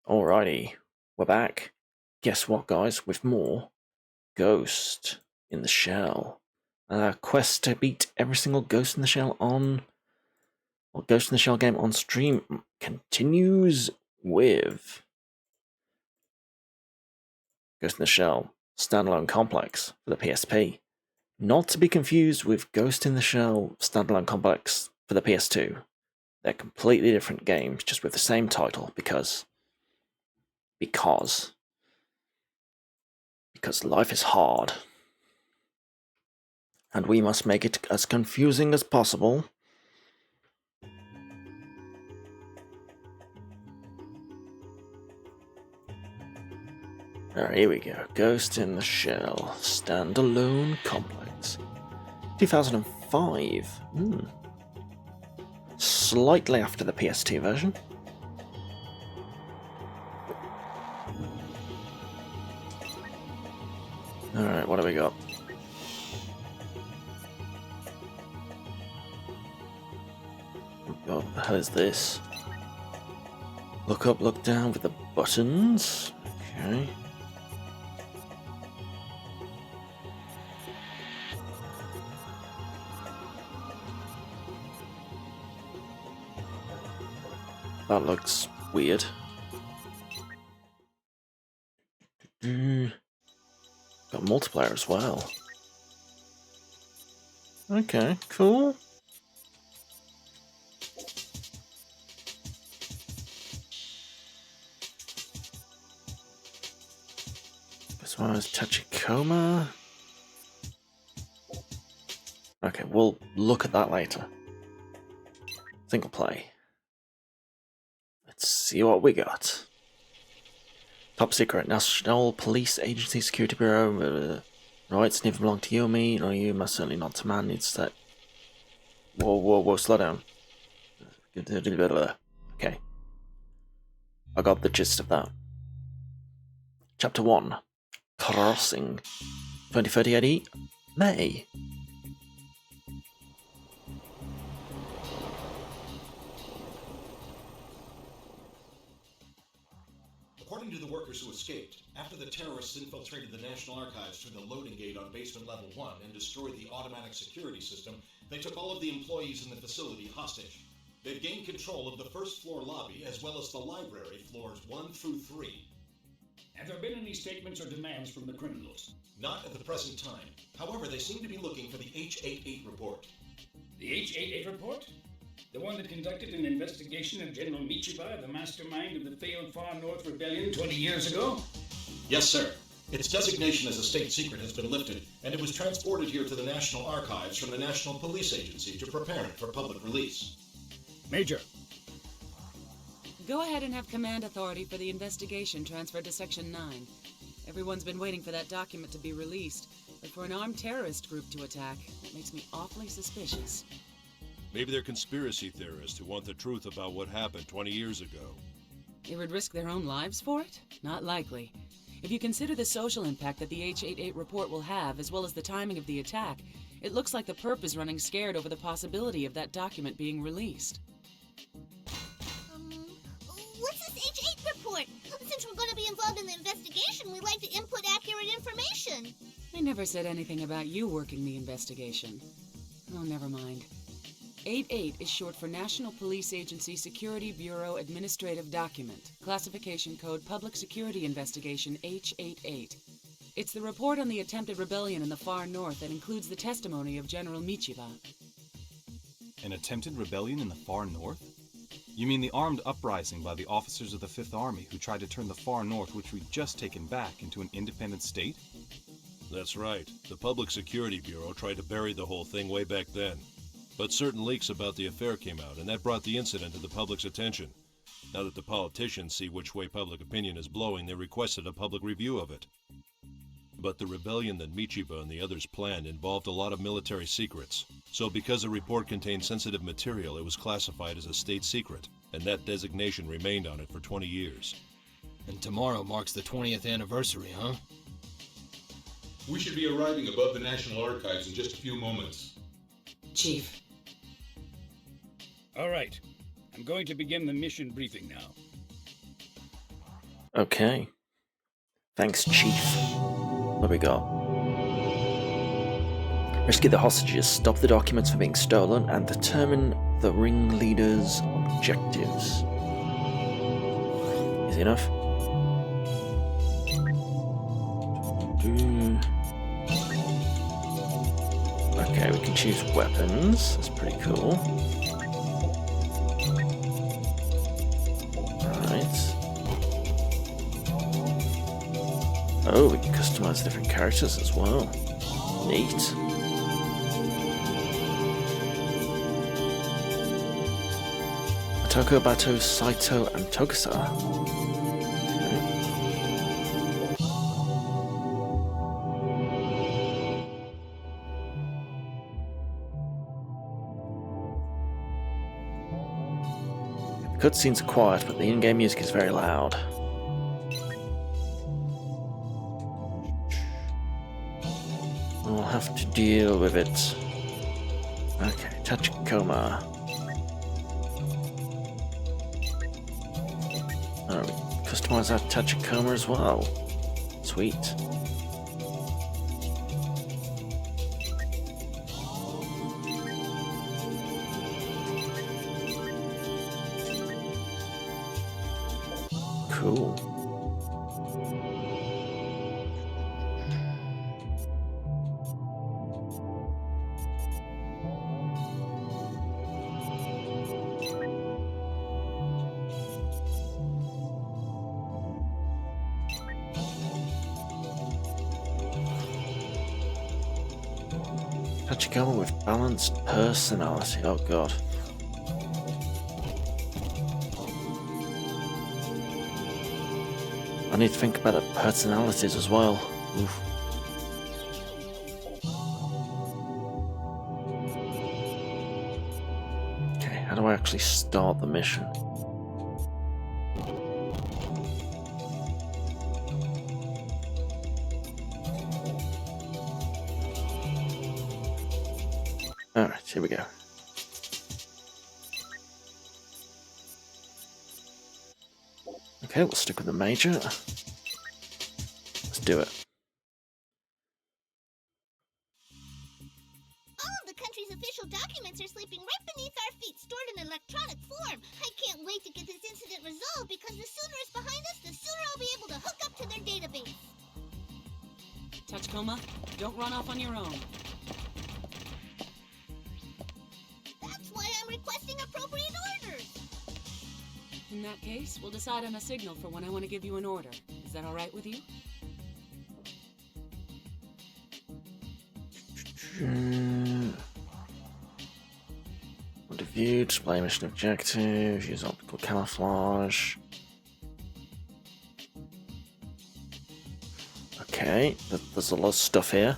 Alrighty, we're back. Guess what, guys? With more Ghost in the Shell. Quest to beat every single Ghost in the Shell Ghost in the Shell game on stream continues with Ghost in the Shell Standalone Complex for the PSP. Not to be confused with Ghost in the Shell Standalone Complex for the PS2. They're completely different games, just with the same title, because life is hard. And we must make it as confusing as possible. Alright, here we go. Ghost in the Shell Standalone Complex. 2005. Slightly after the PS2 version. Alright, what do we got? What the hell is this? Look up, look down with the buttons. Okay. That looks weird. Got multiplayer as well. Okay, cool. This one is Tachikoma. Okay, we'll look at that later. Single play. Let's see what we got. Top secret, National Police Agency Security Bureau. Rights neither belong to you or me, nor you must certainly not to man. Needs that. Whoa, slow down. Okay. I got the gist of that. Chapter 1. Crossing. 2030 AD. May. According to the workers who escaped, after the terrorists infiltrated the National Archives through the loading gate on basement level 1 and destroyed the automatic security system, they took all of the employees in the facility hostage. They've gained control of the first floor lobby as well as the library floors 1 through 3. Have there been any statements or demands from the criminals? Not at the present time. However, they seem to be looking for the H-88 report. The H-88 report? The one that conducted an investigation of General Michiba, the mastermind of the failed Far North Rebellion 20 years ago? Yes, sir. Its designation as a state secret has been lifted, and it was transported here to the National Archives from the National Police Agency to prepare it for public release. Major. Go ahead and have command authority for the investigation transferred to Section 9. Everyone's been waiting for that document to be released, but for an armed terrorist group to attack, it makes me awfully suspicious. Maybe they're conspiracy theorists who want the truth about what happened 20 years ago. They would risk their own lives for it? Not likely. If you consider the social impact that the H-88 report will have, as well as the timing of the attack, it looks like the perp is running scared over the possibility of that document being released. What's this H-8 report? Since we're going to be involved in the investigation, we'd like to input accurate information. I never said anything about you working the investigation. Oh, never mind. 88 is short for National Police Agency Security Bureau Administrative Document, Classification Code Public Security Investigation H-88. It's the report on the attempted rebellion in the far north that includes the testimony of General Michiba. An attempted rebellion in the far north? You mean the armed uprising by the officers of the Fifth Army who tried to turn the far north, which we'd just taken back, into an independent state? That's right. The Public Security Bureau tried to bury the whole thing way back then. But certain leaks about the affair came out, and that brought the incident to the public's attention. Now that the politicians see which way public opinion is blowing, they requested a public review of it. But the rebellion that Michiba and the others planned involved a lot of military secrets. So because the report contained sensitive material, it was classified as a state secret, and that designation remained on it for 20 years. And tomorrow marks the 20th anniversary, huh? We should be arriving above the National Archives in just a few moments. Chief. All right. I'm going to begin the mission briefing now. Okay. Thanks, Chief. What we got? Rescue the hostages, stop the documents from being stolen, and determine the ringleader's objectives. Easy enough. Okay, we can choose weapons. That's pretty cool. Alright. Oh, we can customize different characters as well. Neat. Atoko, Bato, Saito, and Tokusa. The cutscenes are quiet, but the in-game music is very loud. We'll have to deal with it. Okay, Tachikoma. Oh, we customize that Tachikoma as well. Sweet. Cool. Tachikoma with balanced personality. Oh god. I need to think about the personalities as well. Oof. Okay, how do I actually start the mission? Alright, here we go. Okay, we'll stick with the major. Let's do it. All of the country's official documents are sleeping right beneath our feet, stored in electronic form. I can't wait to get this incident resolved because the sooner it's behind us, the sooner I'll be able to hook up to their database. Tachikoma, don't run off on your own. That's why I'm requesting appropriate orders. In that case, we'll decide on a signal for when I want to give you an order. Is that all right with you? Point of view, display mission objective, use optical camouflage. Okay, there's a lot of stuff here.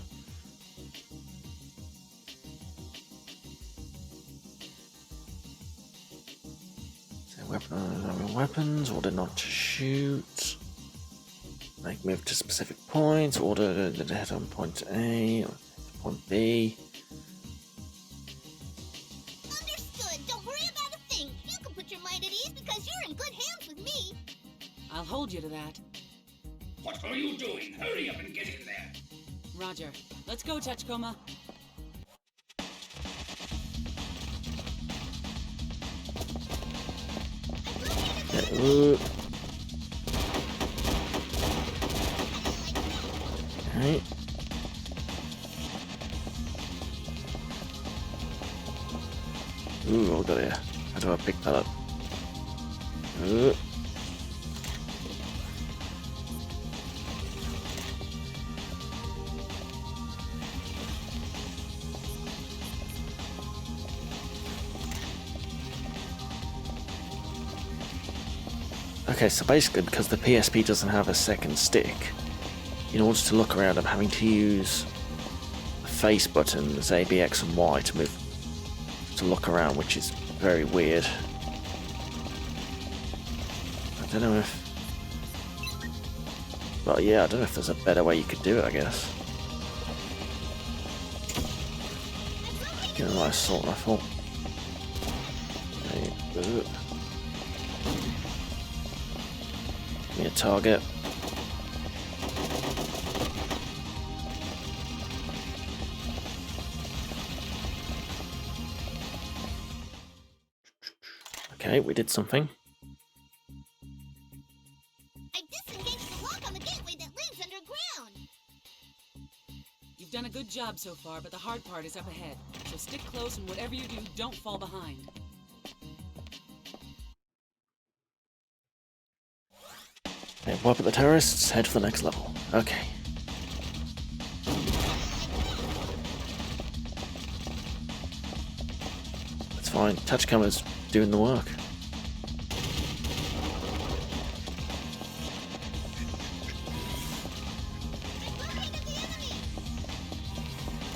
Weapons, order not to shoot. Make move to specific points, order to head on point A or point B. Understood. Don't worry about a thing. You can put your mind at ease because you're in good hands with me. I'll hold you to that. What are you doing? Hurry up and get in there. Roger. Let's go, Tachikoma. Alright. Ooh, what got here? How do I pick that up? Okay, so basically, because the PSP doesn't have a second stick, in order to look around, I'm having to use the face buttons, A, B, X, and Y to move, to look around, which is very weird. I don't know if... Well, yeah, I don't know if there's a better way you could do it, I guess. You know, I saw what I thought. Okay, me a target. Okay, we did something. I disengaged the lock on the gateway that leads underground. You've done a good job so far, but the hard part is up ahead. So stick close, and whatever you do, don't fall behind. Okay, wipe at the terrorists, head for the next level. Okay. That's fine. Touch camera's doing the work.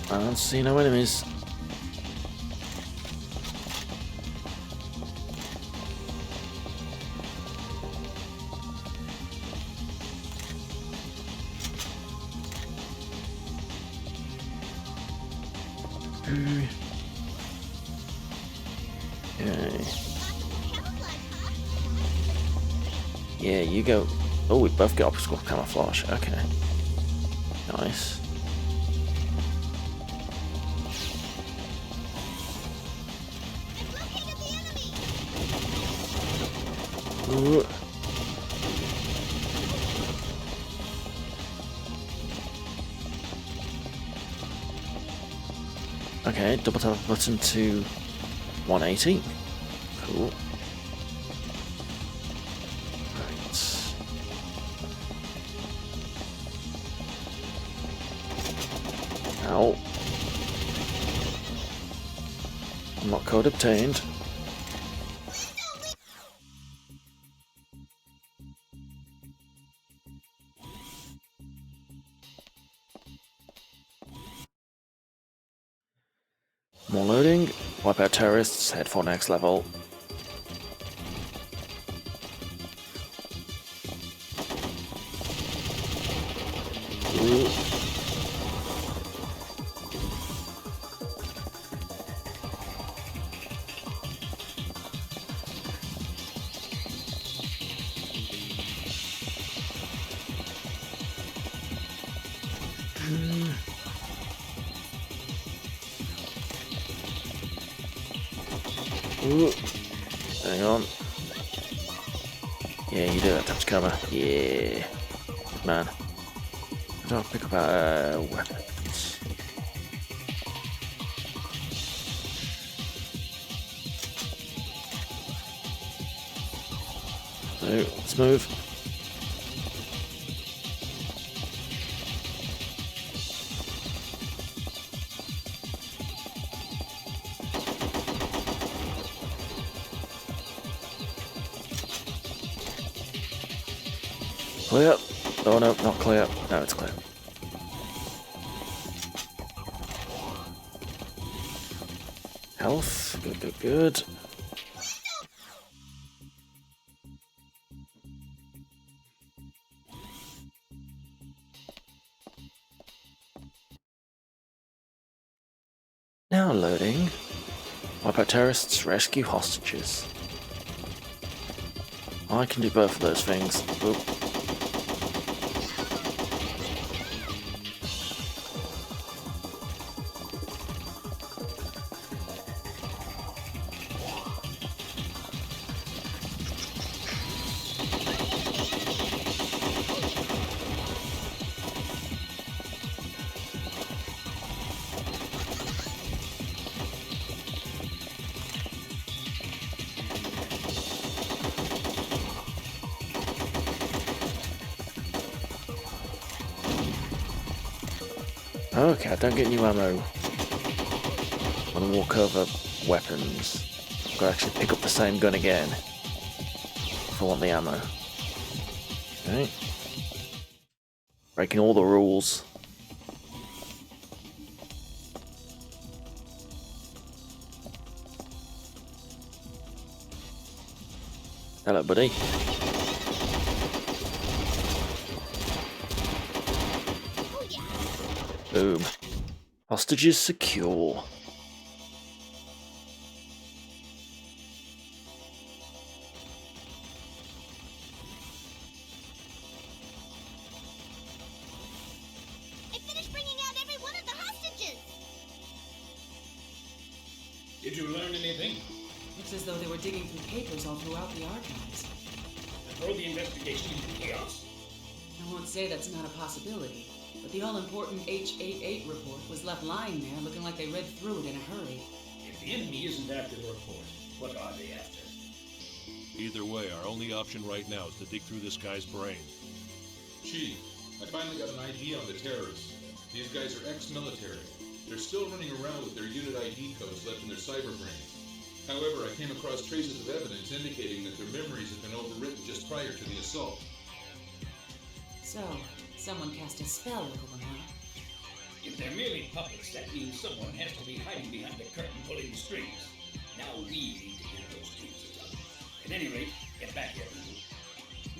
I don't see no enemies. Okay. Yeah, you go. Oh, we both got optical camouflage. Okay. Nice. Ooh. Okay, double tap button to 180. Cool. Right. Ow. Unlock code obtained. More loading. Wipe out terrorists, head for next level. Ooh. Ooh. Hang on. Yeah, you do that touch cover. Yeah. Man. Do I pick up weapons? So, let's move. Clear. Oh no, not clear. No, it's clear. Health. Good, good, good. Now loading. Wipe out terrorists, rescue hostages. I can do both of those things. Oop. Okay, I don't get new ammo when I walk over weapons. I've got to actually pick up the same gun again if I want the ammo. Okay. Breaking all the rules. Hello, buddy. Boom. Hostages secure. Did you learn anything? Looks as though they were digging through papers all throughout the archives. And throw the investigation into chaos? I won't say that's not a possibility, but the all-important H-88 report was left lying there looking like they read through it in a hurry. If the enemy isn't after the report, what are they after? Either way, our only option right now is to dig through this guy's brain. Chief, I finally got an ID on the terrorists. These guys are ex-military. They're still running around with their unit ID codes left in their cyberbrains. However, I came across traces of evidence indicating that their memories had been overwritten just prior to the assault. So, someone cast a spell over them, huh? If they're merely puppets, that means someone has to be hiding behind the curtain pulling the strings. Now we need to get those strings undone. At any rate, get back here, people.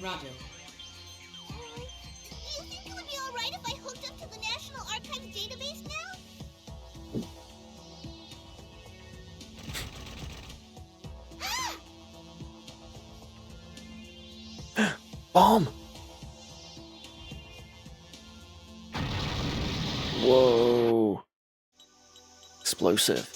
Roger. Do you think it would be alright if I hooked up to the National Archives database now? Bomb! Whoa. Explosive.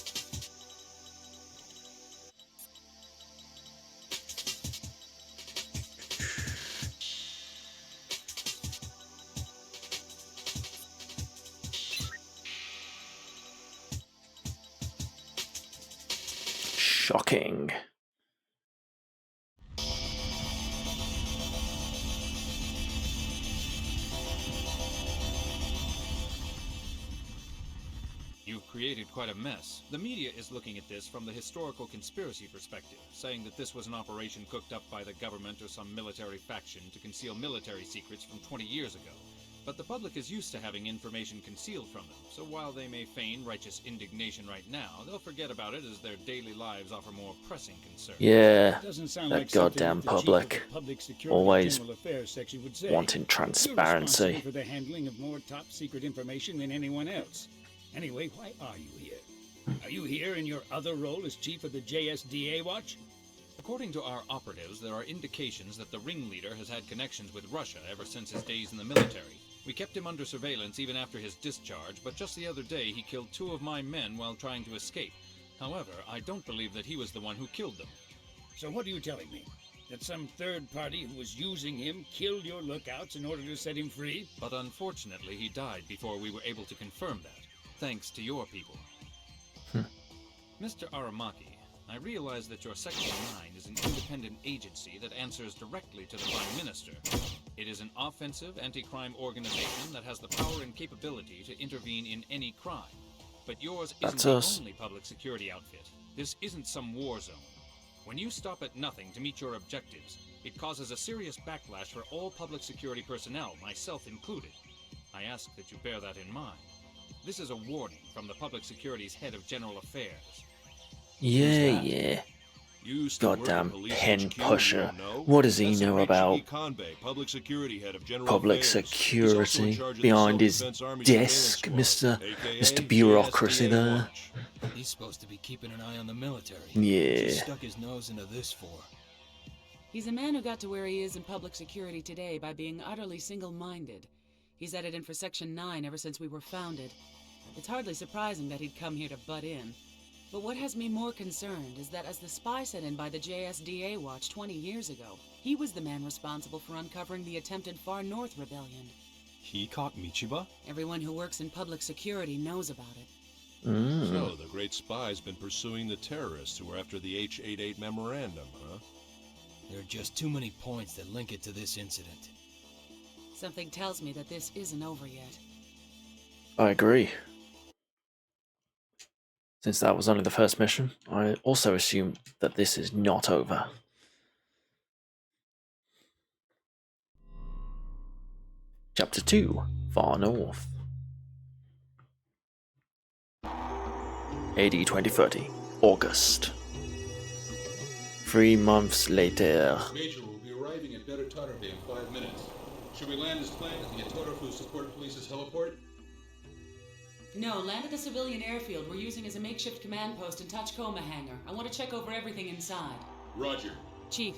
Shocking. You've created quite a mess. The media is looking at this from the historical conspiracy perspective, saying that this was an operation cooked up by the government or some military faction to conceal military secrets from 20 years ago. But the public is used to having information concealed from them, so while they may feign righteous indignation right now, they'll forget about it as their daily lives offer more pressing concerns. Yeah, Doesn't sound that like something goddamn that the chief of public. the Public Security Always General Affairs section would say. wanting You're transparency. responsible for the handling of more top secret information than anyone else. Anyway, why are you here? Are you here in your other role as chief of the JSDA Watch? According to our operatives, there are indications that the ringleader has had connections with Russia ever since his days in the military. We kept him under surveillance even after his discharge, but just the other day he killed 2 of my men while trying to escape. However, I don't believe that he was the one who killed them. So what are you telling me? That some third party who was using him killed your lookouts in order to set him free? But unfortunately, he died before we were able to confirm that, thanks to your people. Mr. Aramaki, I realize that your Section 9 is an independent agency that answers directly to the Prime Minister. It is an offensive anti-crime organization that has the power and capability to intervene in any crime. But yours isn't the only public security outfit. This isn't some war zone. When you stop at nothing to meet your objectives, it causes a serious backlash for all public security personnel, myself included. I ask that you bear that in mind. This is a warning from the Public Security's head of General Affairs. Yeah. Goddamn pen pusher. What does he know about public security head of General public Affairs. security behind his desk, Mr. Bureaucracy there? He's supposed to be keeping an eye on the military. Yeah. What's he stuck his nose into this for? He's a man who got to where he is in public security today by being utterly single-minded. He's at it in for Section 9 ever since we were founded. It's hardly surprising that he'd come here to butt in. But what has me more concerned is that as the spy sent in by the JSDA Watch 20 years ago, he was the man responsible for uncovering the attempted Far North Rebellion. He caught Michiba? Everyone who works in public security knows about it. So, the great spy's been pursuing the terrorists who were after the H-88 memorandum, huh? There are just too many points that link it to this incident. Something tells me that this isn't over yet. I agree. Since that was only the first mission, I also assume that this is not over. Chapter 2, Far North. AD 2030, August. 3 months later. Major will be arriving at Better Tarbe in 5 minutes. Should we land as planned at the Atorofu Support Police's heliport? No, land at the civilian airfield we're using as a makeshift command post in Tachikoma hangar. I want to check over everything inside. Roger. Chief.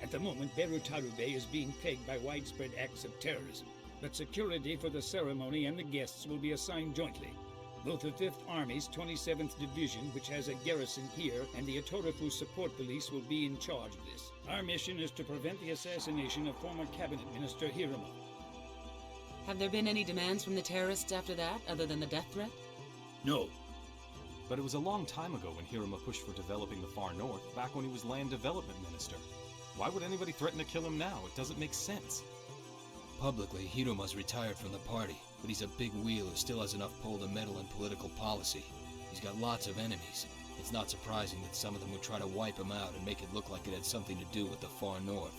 At the moment, Beru Tarube is being plagued by widespread acts of terrorism, but security for the ceremony and the guests will be assigned jointly. Both the 5th Army's 27th Division, which has a garrison here, and the Atorofu Support Police will be in charge of this. Our mission is to prevent the assassination of former Cabinet Minister Hiruma. Have there been any demands from the terrorists after that, other than the death threat? No. But it was a long time ago when Hiruma pushed for developing the far north, back when he was Land Development Minister. Why would anybody threaten to kill him now? It doesn't make sense. Publicly, Hiruma's retired from the party, but he's a big wheel who still has enough pull to meddle in political policy. He's got lots of enemies. It's not surprising that some of them would try to wipe him out and make it look like it had something to do with the far north.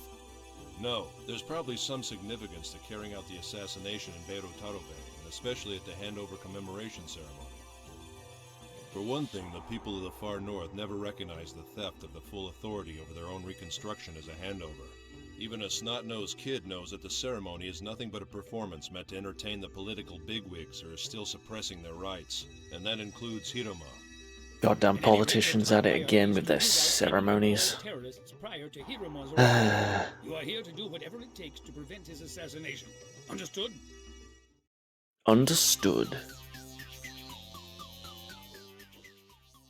No, there's probably some significance to carrying out the assassination in Beirut Tarobe, and especially at the handover commemoration ceremony. For one thing, the people of the far north never recognized the theft of the full authority over their own reconstruction as a handover. Even a snot-nosed kid knows that the ceremony is nothing but a performance meant to entertain the political bigwigs who are still suppressing their rights, and that includes Hiruma. Goddamn politicians at it again with their ceremonies. You are here to do whatever it takes to prevent his assassination. Understood? Understood.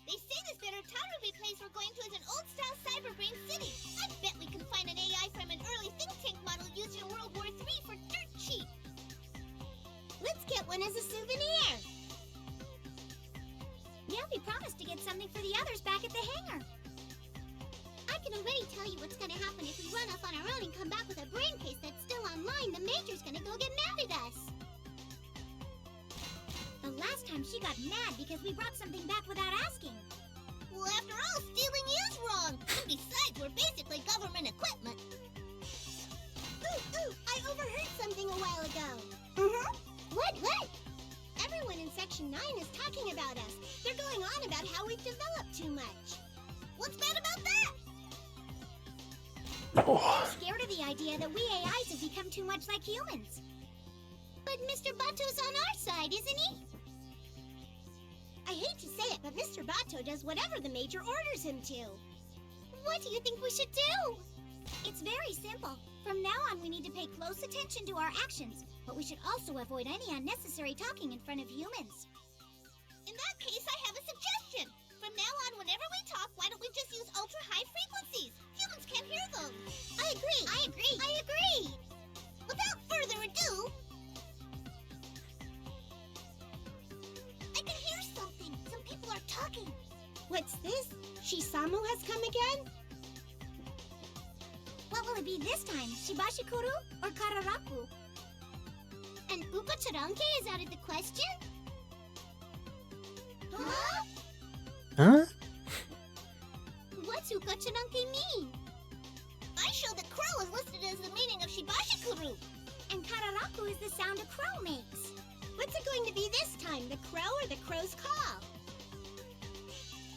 They say this Berutarubi place we're going to is an old-style cyberbrain city. I bet we can find an AI from an early think tank model used in World War III for dirt cheap. Let's get one as a souvenir. Yeah, we promised to get something for the others back at the hangar. I can already tell you what's gonna happen if we run off on our own and come back with a brain case that's still online. The Major's gonna go get mad at us. The last time she got mad because we brought something back without asking. Well, after all, stealing is wrong. And besides, we're basically government equipment. Ooh, I overheard something a while ago. What? Everyone in Section 9 is talking about us. They're going on about how we've developed too much. What's bad about that? Oh. I'm scared of the idea that we AIs have become too much like humans. But Mr. Bato's on our side, isn't he? I hate to say it, but Mr. Bato does whatever the Major orders him to. What do you think we should do? It's very simple. From now on, we need to pay close attention to our actions, but we should also avoid any unnecessary talking in front of humans. In that case, I have a suggestion. From now on, whenever we talk, why don't we just use ultra-high frequencies? Humans can't hear them. I agree. Without further ado, I can hear something. Some people are talking. What's this? Shisamu has come again? What will it be this time? Shibashikuru or Kararaku? And Ukacharanke is out of the question? Huh? Huh? What's Ukacharanke mean? I show that crow is listed as the meaning of Shibashikuru. And Kararaku is the sound a crow makes. What's it going to be this time? The crow or the crow's call?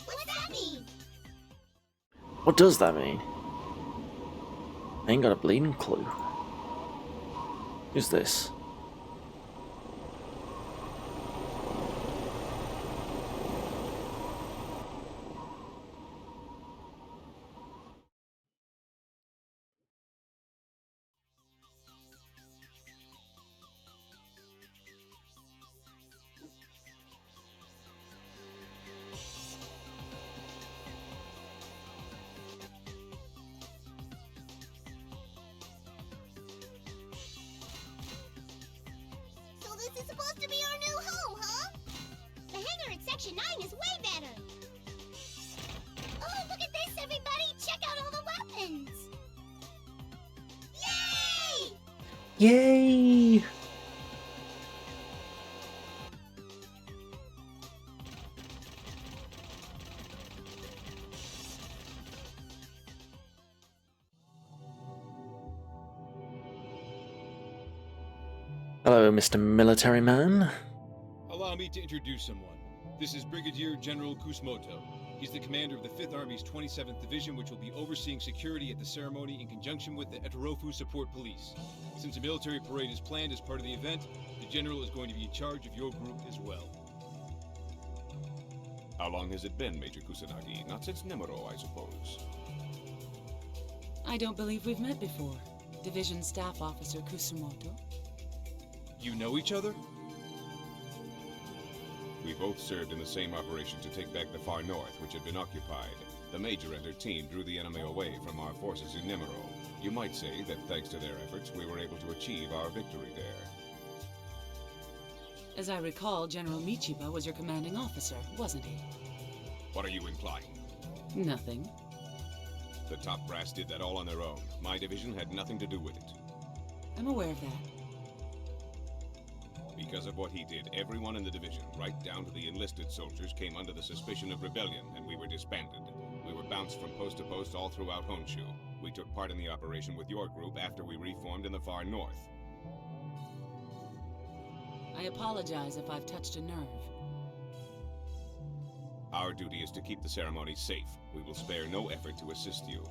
What's that mean? What does that mean? I ain't got a bleeding clue. Who's this? This is supposed to be our new home, huh? The hangar at Section 9 is way better. Oh, look at this, everybody! Check out all the weapons! Yay! Yay! Hello, Mr. Military Man. Allow me to introduce someone. This is Brigadier General Kusumoto. He's the commander of the 5th Army's 27th Division, which will be overseeing security at the ceremony in conjunction with the Etorofu Support Police. Since a military parade is planned as part of the event, the General is going to be in charge of your group as well. How long has it been, Major Kusanagi? Not since Nemuro, I suppose. I don't believe we've met before. Division Staff Officer Kusumoto. You know each other? We both served in the same operation to take back the far north, which had been occupied. The Major and her team drew the enemy away from our forces in Nemuro. You might say that thanks to their efforts, we were able to achieve our victory there. As I recall, General Michiba was your commanding officer, wasn't he? What are you implying? Nothing. The top brass did that all on their own. My division had nothing to do with it. I'm aware of that. Because of what he did, everyone in the division, right down to the enlisted soldiers, came under the suspicion of rebellion, and we were disbanded. We were bounced from post to post all throughout Honshu. We took part in the operation with your group after we reformed in the far north. I apologize if I've touched a nerve. Our duty is to keep the ceremony safe. We will spare no effort to assist you.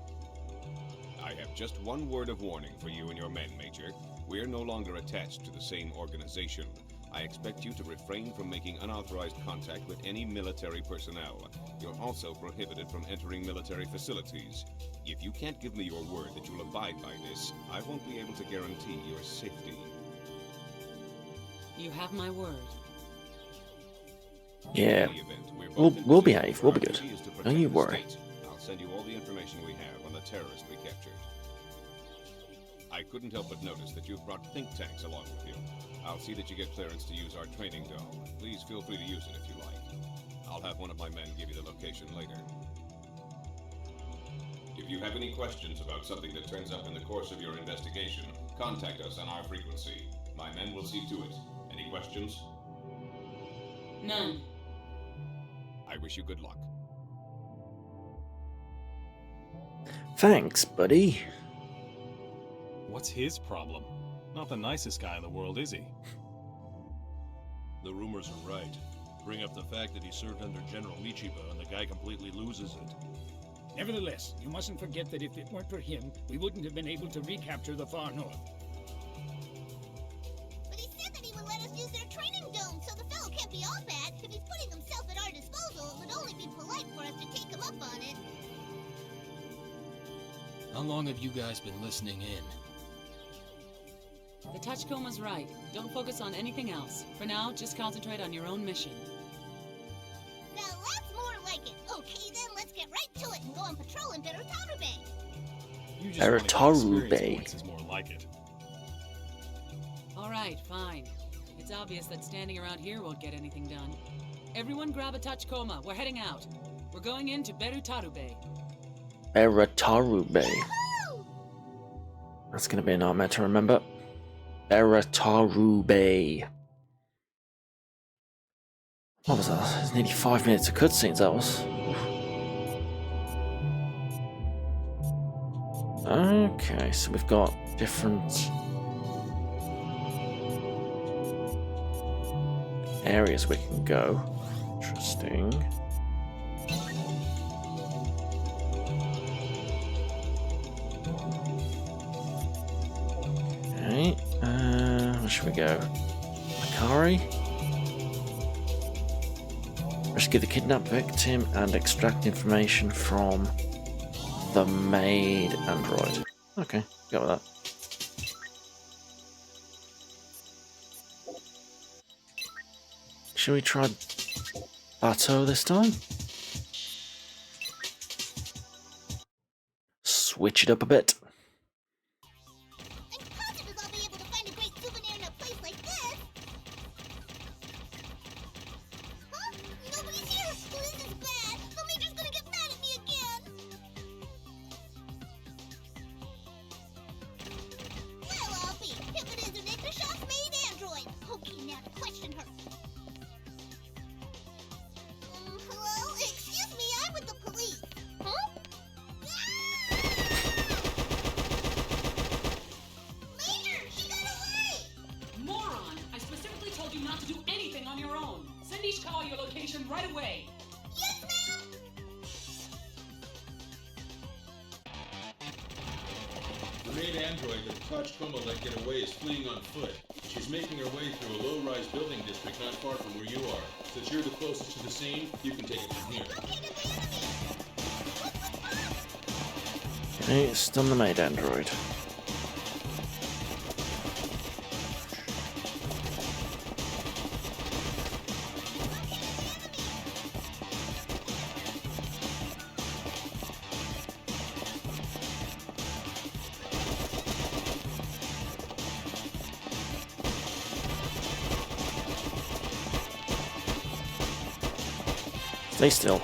I have just one word of warning for you and your men, Major. We're no longer attached to the same organization. I expect you to refrain from making unauthorized contact with any military personnel. You're also prohibited from entering military facilities. If you can't give me your word that you'll abide by this, I won't be able to guarantee your safety. You have my word. Yeah. We'll behave. We'll be good. Don't you worry. I'll send you all the information we have on the terrorist we captured. I couldn't help but notice that you've brought think tanks along with you. I'll see that you get clearance to use our training dome. Please feel free to use it if you like. I'll have one of my men give you the location later. If you have any questions about something that turns up in the course of your investigation, contact us on our frequency. My men will see to it. Any questions? None. I wish you good luck. Thanks, buddy. What's his problem? Not the nicest guy in the world, is he? The rumors are right. Bring up the fact that he served under General Michiba and the guy completely loses it. Nevertheless, you mustn't forget that if it weren't for him, we wouldn't have been able to recapture the far north. But he said that he would let us use their training dome, so the fellow can't be all bad. If he's putting himself at our disposal, it would only be polite for us to take him up on it. How long have you guys been listening in? The Touchcoma's right. Don't focus on anything else. For now, just concentrate on your own mission. Now that's more like it. Okay then, let's get right to it and go on patrol in Berutaru Bay. You just want to get Berutaru experience Bay. points is more like it. All right, fine. It's obvious that standing around here won't get anything done. Everyone grab a Touchcoma. We're heading out. We're going into Berutaru Bay. Berutaru Bay. Woohoo! That's going to be a nightmare to remember. Berutaru Bay. What was that? It's nearly 5 minutes of cutscenes, that was. Okay, so we've got different areas we can go. Interesting. Okay, where should we go? Makari? Rescue the kidnapped victim and extract information from the maid android. Okay, go with that. Should we try Bateau this time? Switch it up a bit. I'm positive I'll be able to find a great souvenir in a place like this. Huh? Nobody's here. Well, this is bad. The Major's gonna get mad at me again. Well, I'll be. If it isn't Intershot's maid android. Okay, now to question her. Hello? Excuse me, I'm with the police. Huh? Major, she got away! Moron! I specifically told you not to do anything on your own. Send Ishikawa your location right away. Yes, ma'am! The maid android that Touchcoma let get away is fleeing on foot. She's making her way through a low-rise building district not far from where you are. Since you're the closest to the scene, you can take it from here. Located the enemy! Okay, stun the maid android. Located Stay still.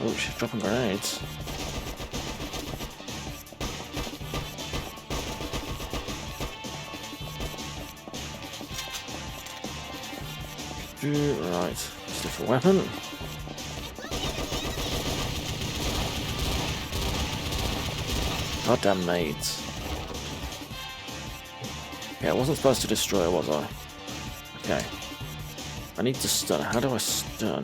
Oh, she's dropping grenades. Right, it's a different weapon. Goddamn maids. Yeah, I wasn't supposed to destroy her, was I? Okay. I need to stun. How do I stun?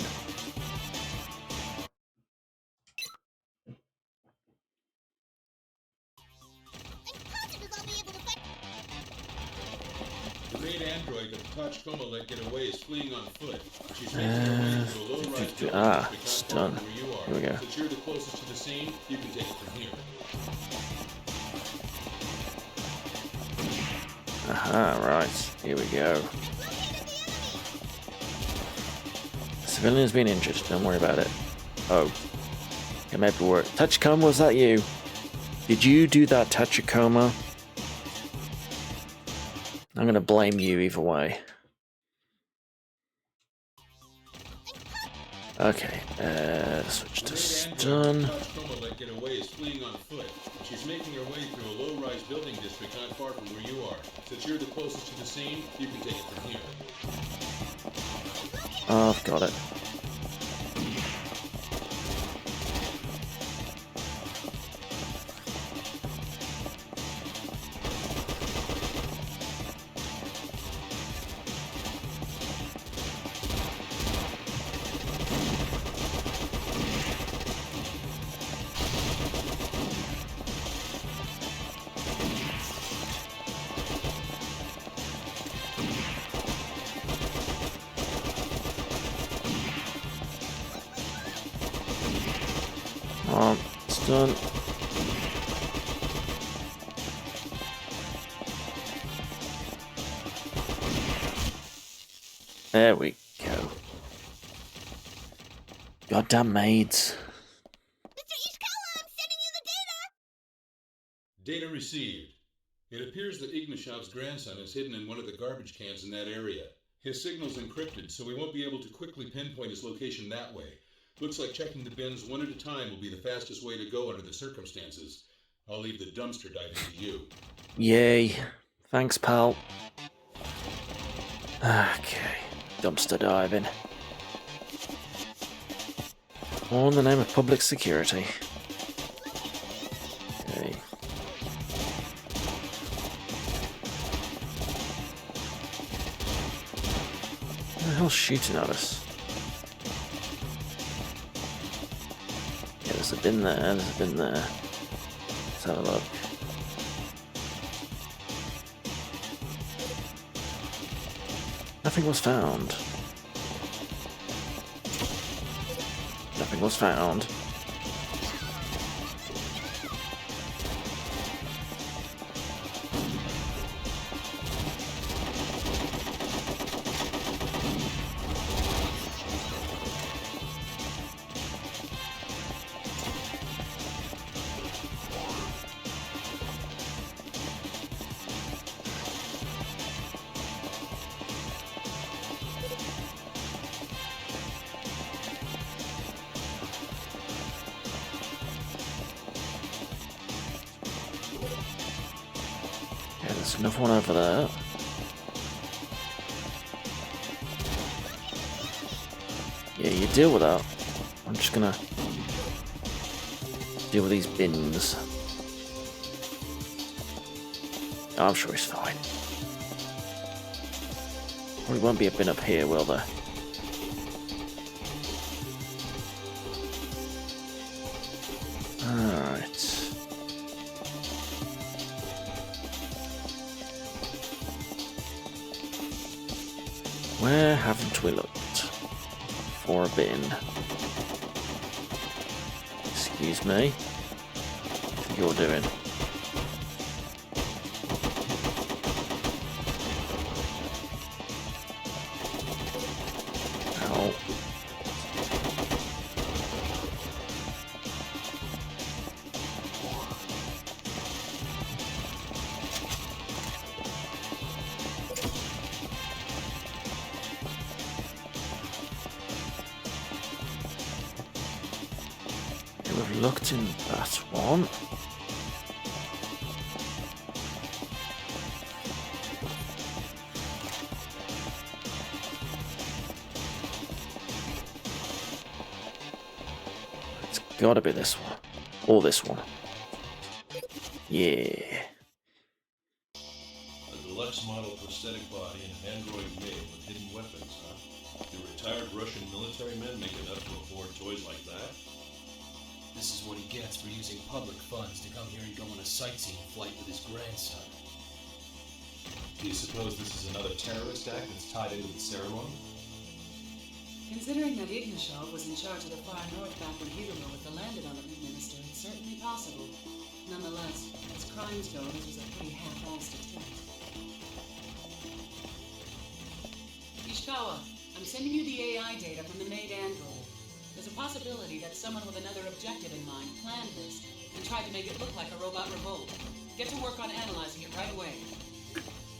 The maid android that Tachkoma let get away is fleeing on foot. She's making her way to a low-rise building stun. where you are. Here we go. Since you're the closest to the scene, you can take it from here. Aha, right. Here we go. The civilian has been injured. Don't worry about it. Oh. It may be work. Tachikoma, was that you? Did you do that, Tachikoma? I'm gonna blame you either way. Okay, switch to stun. Tachkoma let get away is fleeing on foot. She's making her way through a low-rise building district not far from where you are. Since you're the closest to the scene, you can take it from here. Oh, I've got it. It's done. There we go. Goddamn maids. Data received. It appears that Ignashov's grandson is hidden in one of the garbage cans in that area. His signal's encrypted, so we won't be able to quickly pinpoint his location that way. Looks like checking the bins one at a time will be the fastest way to go under the circumstances. I'll leave the dumpster diving to you. Yay. Thanks, pal. Okay. Dumpster diving. All in the name of public security. Okay. What the hell's shooting at us? Yeah, there's a bin there, there's a bin there. Let's have a look. Nothing was found. Nothing was found. Yeah, there's another one over there. Yeah, you deal with that. I'm just gonna deal with these bins. Oh, I'm sure he's fine. Probably won't be a bin up here, will there? Alright. Where haven't we looked for a bin? Excuse me. What you're doing? Ow. looked in that one. It's gotta be this one. Or this one. Yeah. A deluxe model prosthetic body and an android made with hidden weapons, huh? Do retired Russian military men make enough to afford toys like that? This is what he gets for using public funds to come here and go on a sightseeing flight with his grandson. Do you suppose this is another terrorist act that's tied into the ceremony? Considering that Ignashov was in charge of the far north back when Hiruma was the land development minister, it's certainly possible. Nonetheless, as crimes go, this was a pretty half-assed attempt. Ishikawa, I'm sending you the AI data from the made android. There's a possibility that someone with another objective in mind planned this and tried to make it look like a robot revolt. Get to work on analyzing it right away.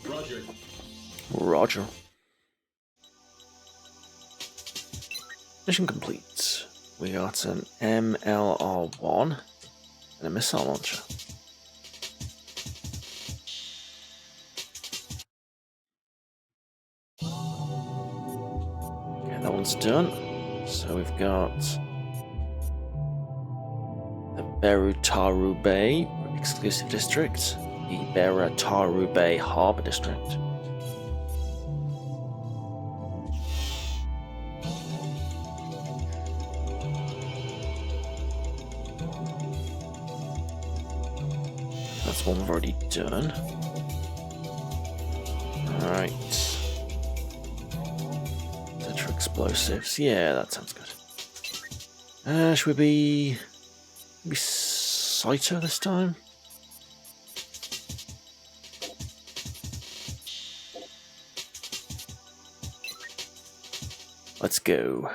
Roger. Roger. Mission complete. We got an MLR1 and a missile launcher. Okay, that one's done. So we've got the Berutaru Bay exclusive district, the Berutaru Bay Harbor district. That's one we've already done. Alright. Tetra explosives. Yeah, that sounds good. Should we be... maybe Saito this time? Let's go.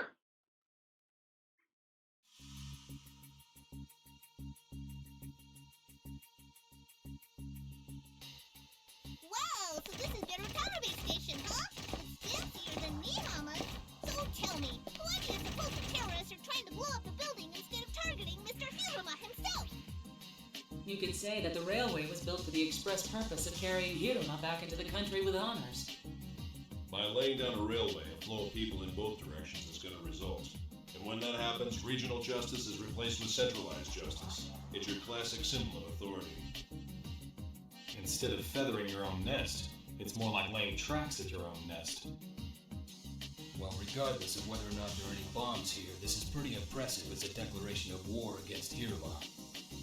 Wow, so this is Berutaru Base Station, huh? It's fancier than Mihama's. So tell me, why do you suppose the terrorists are trying to blow up the building instead of targeting Mr. Hiruma himself? You could say that the railway was built for the express purpose of carrying Hiruma back into the country with honors. By laying down a railway, a flow of people in both directions is going to result. And when that happens, regional justice is replaced with centralized justice. It's your classic symbol of authority. Instead of feathering your own nest, it's more like laying tracks at your own nest. Well, regardless of whether or not there are any bombs here, this is pretty impressive as a declaration of war against Hiruma.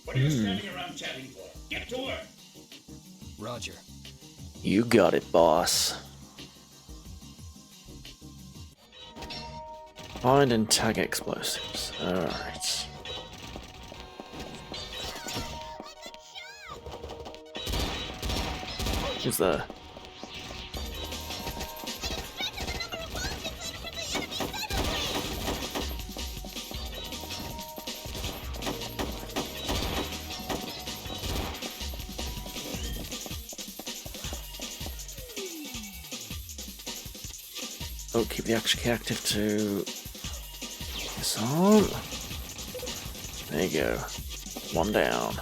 What are you standing around chatting for? Get to work! Roger. You got it, boss. Find and tag explosives. Alright. Who's there? Oh, keep the action key active to this on. There you go. One down.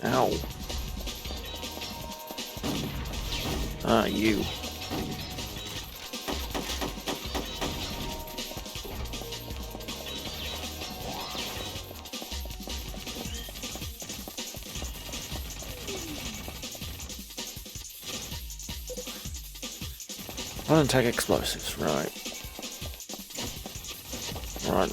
Ow. Ah, you. Run and tag explosives, right. Right.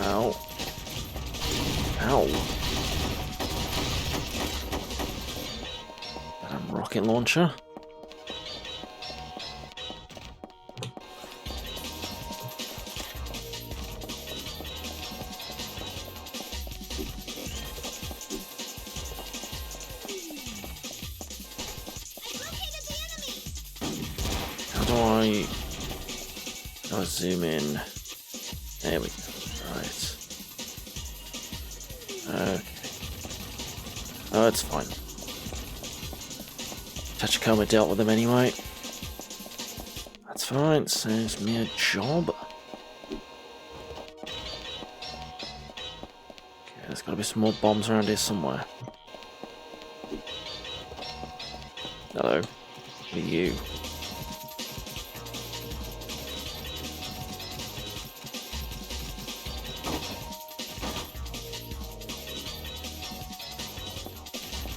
Ow. Ow. I'm rocking rocket launcher. How do I zoom in? There we go. Right. Okay. Oh, it's fine. Tachikoma dealt with them anyway. That's fine. Saves me a job. Okay, there's got to be some more bombs around here somewhere. Hello. Who are you?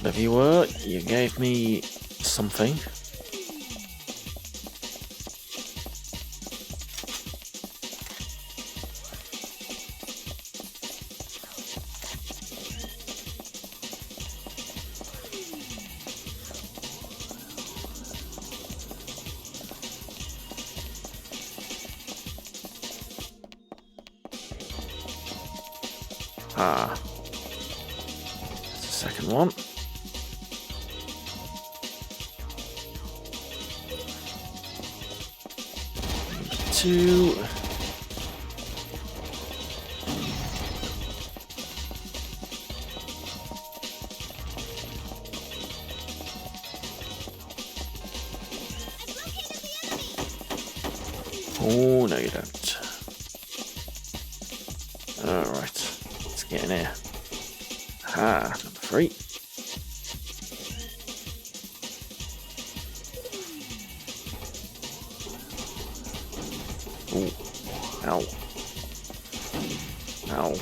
Whatever you were, you gave me something. Ah. There's the second one. Two. Oh, no you don't. Alright, let's get in here. Ah, number 3. Ooh. Ow. Ow.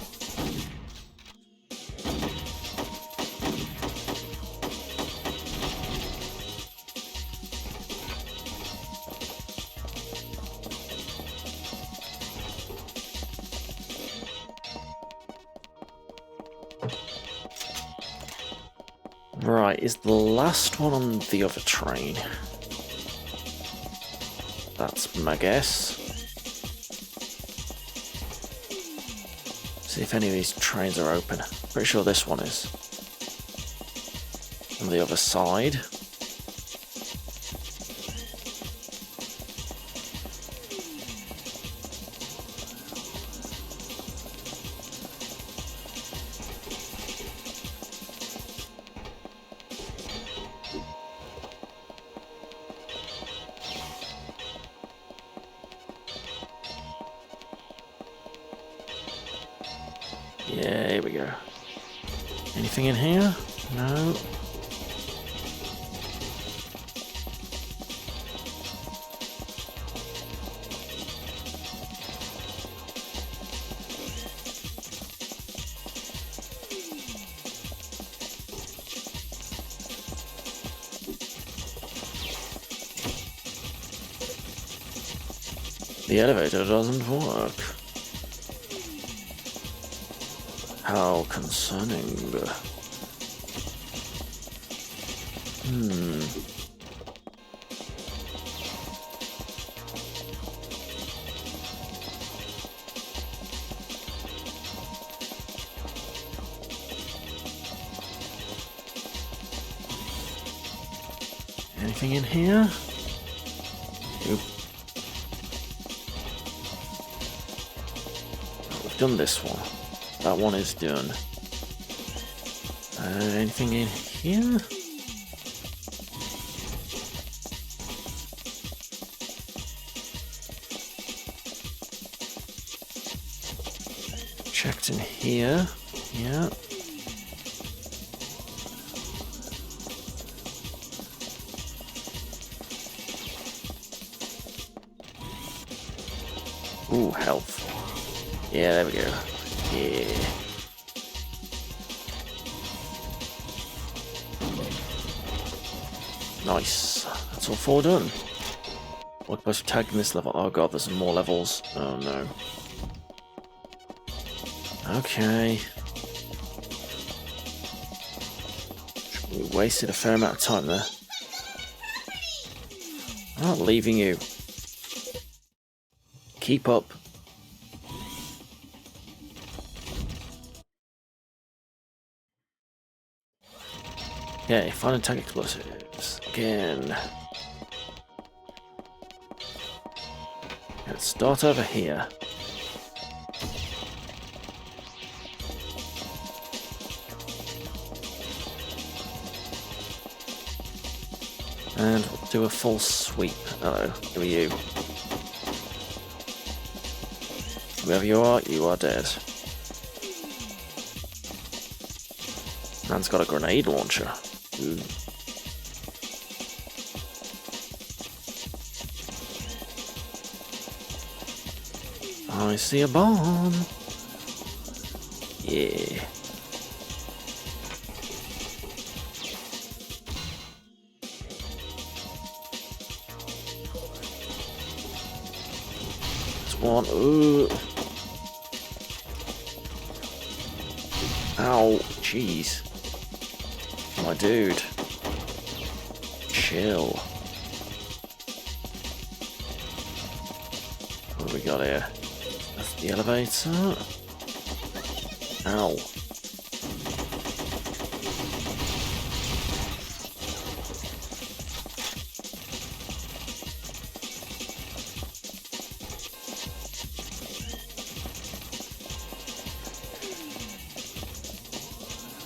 Right, is the last one on the other train? That's my guess. See if any of these trains are open. Pretty sure this one is. On the other side. Yeah, here we go. Anything in here? No. The elevator doesn't work. How concerning. Anything in here? Nope. We've done this one. That one is done. Anything in here? Checked in here. Yeah. Ooh, health. Yeah, there we go. Yeah. Nice. That's all 4 done. What supposed to tag in this level? Oh god, there's some more levels. Oh no. Okay. We wasted a fair amount of time there. I'm not leaving you. Keep up. Okay, find and tag explosives. Again. Let's start over here. And we'll do a full sweep. Hello, who are you? Whoever you are dead. Man's got a grenade launcher. Ooh. I see a bomb. Yeah. There's one. Ooh. Ow. Jeez. My dude. Chill. What do we got here? That's the elevator. Ow.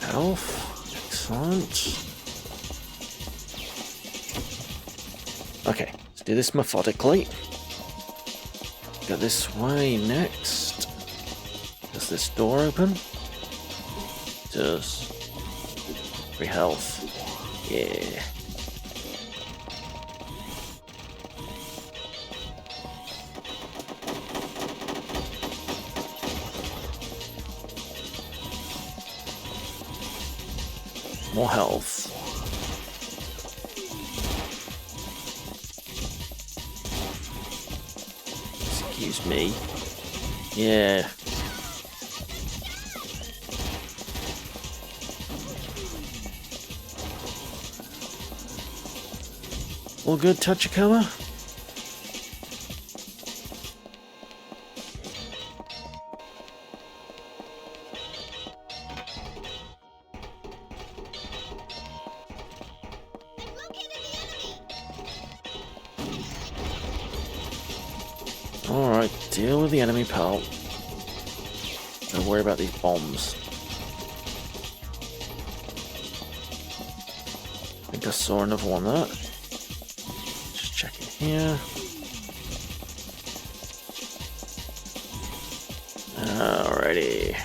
Health. Excellent. Okay, let's do this methodically. Go this way next. Does this door open? It does. Free health. Yeah. More health. Excuse me. Yeah. All good, Tachikawa? Alright, deal with the enemy, pal. Don't worry about these bombs. I think I saw another one there. Just checking here. Alrighty.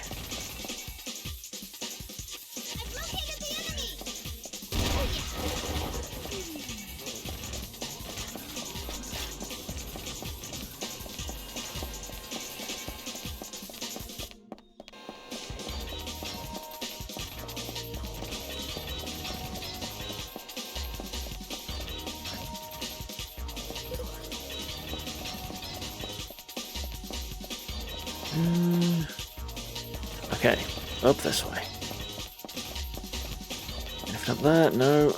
Okay, up this way. If not that, no.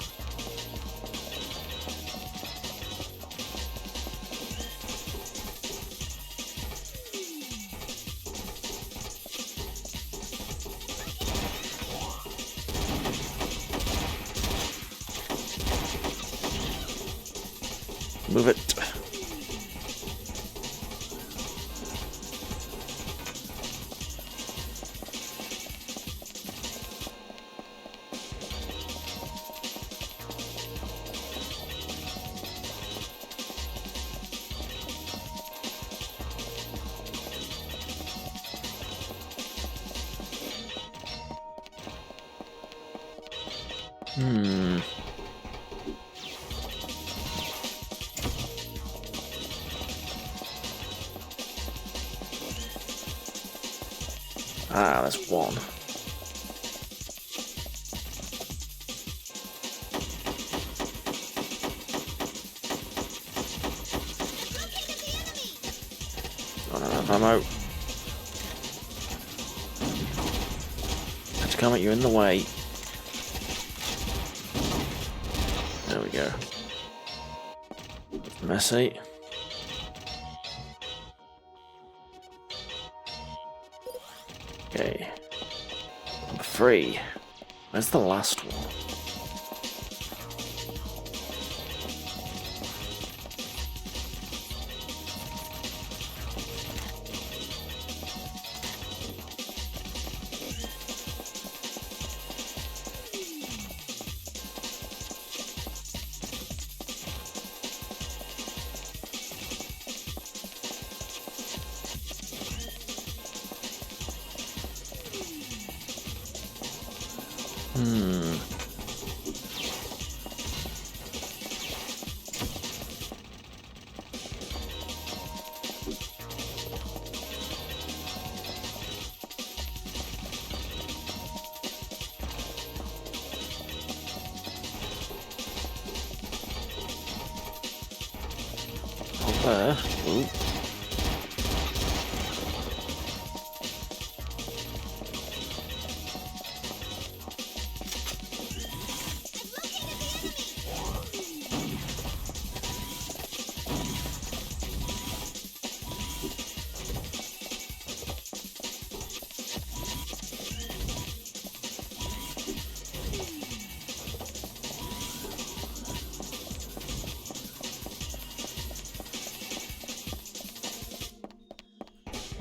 Move it. Ah, there's one. Not enough ammo. Let's come at you in the way. There we go. messy. Okay. Number 3. Where's the last one? There. Ooh.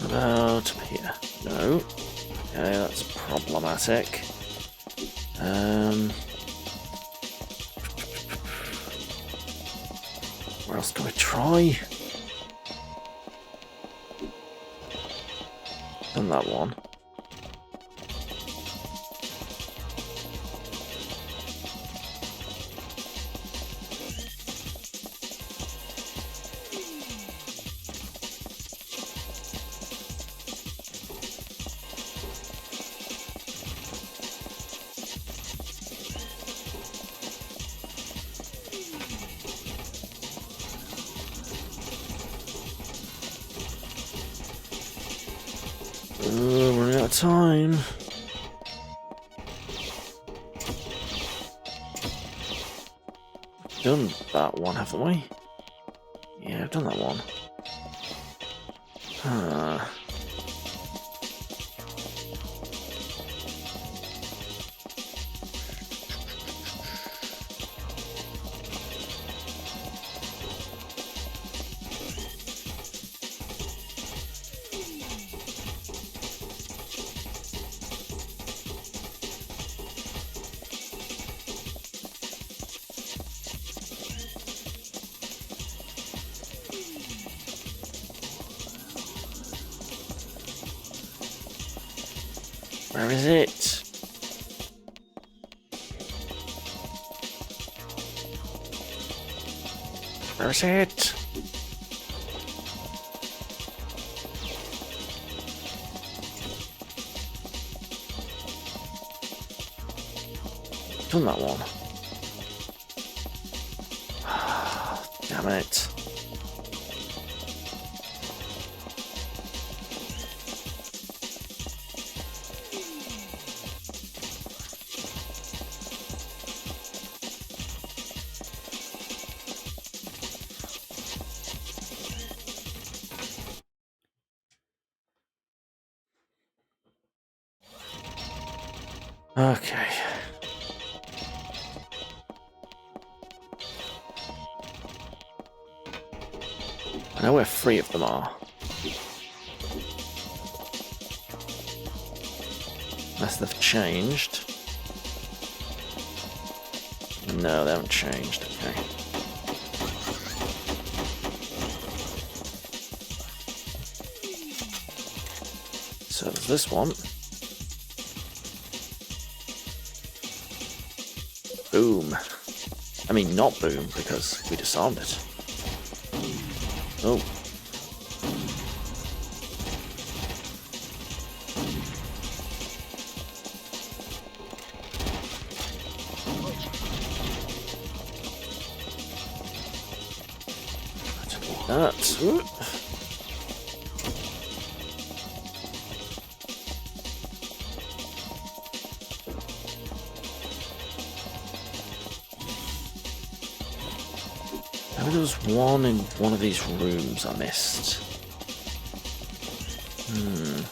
About here. No. Okay, that's problematic. Where else can we try? Done that one. Running out of time. Done that one, haven't we? Yeah, I've done that one. Huh. Where is it? Where is it? Done that one. Damn it. Okay. I know where 3 of them are. Unless they've changed. No, they haven't changed. Okay. So there's this one. Boom. I mean, not boom, because we disarmed it. Oh. That. Ooh. there was one in one of these rooms I missed. Ooh.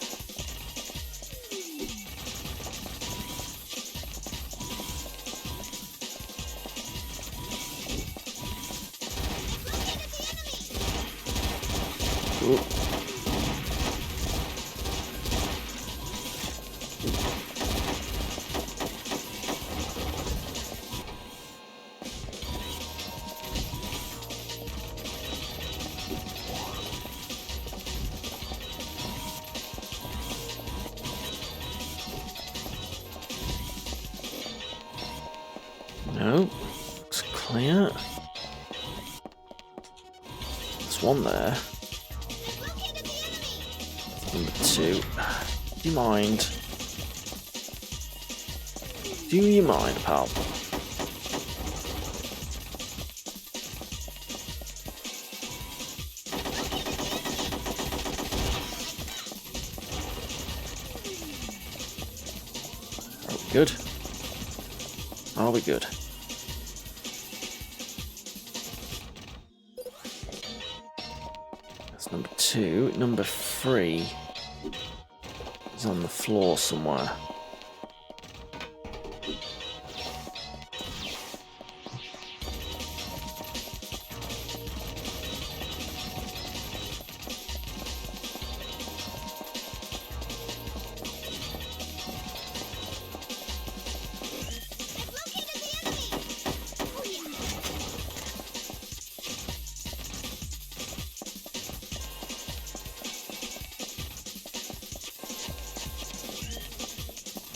No, looks clear. There's one there. Number 2. Do you mind? Do you mind, pal? Are we good? Are we good? That's number 2. Number 3 is on the floor somewhere.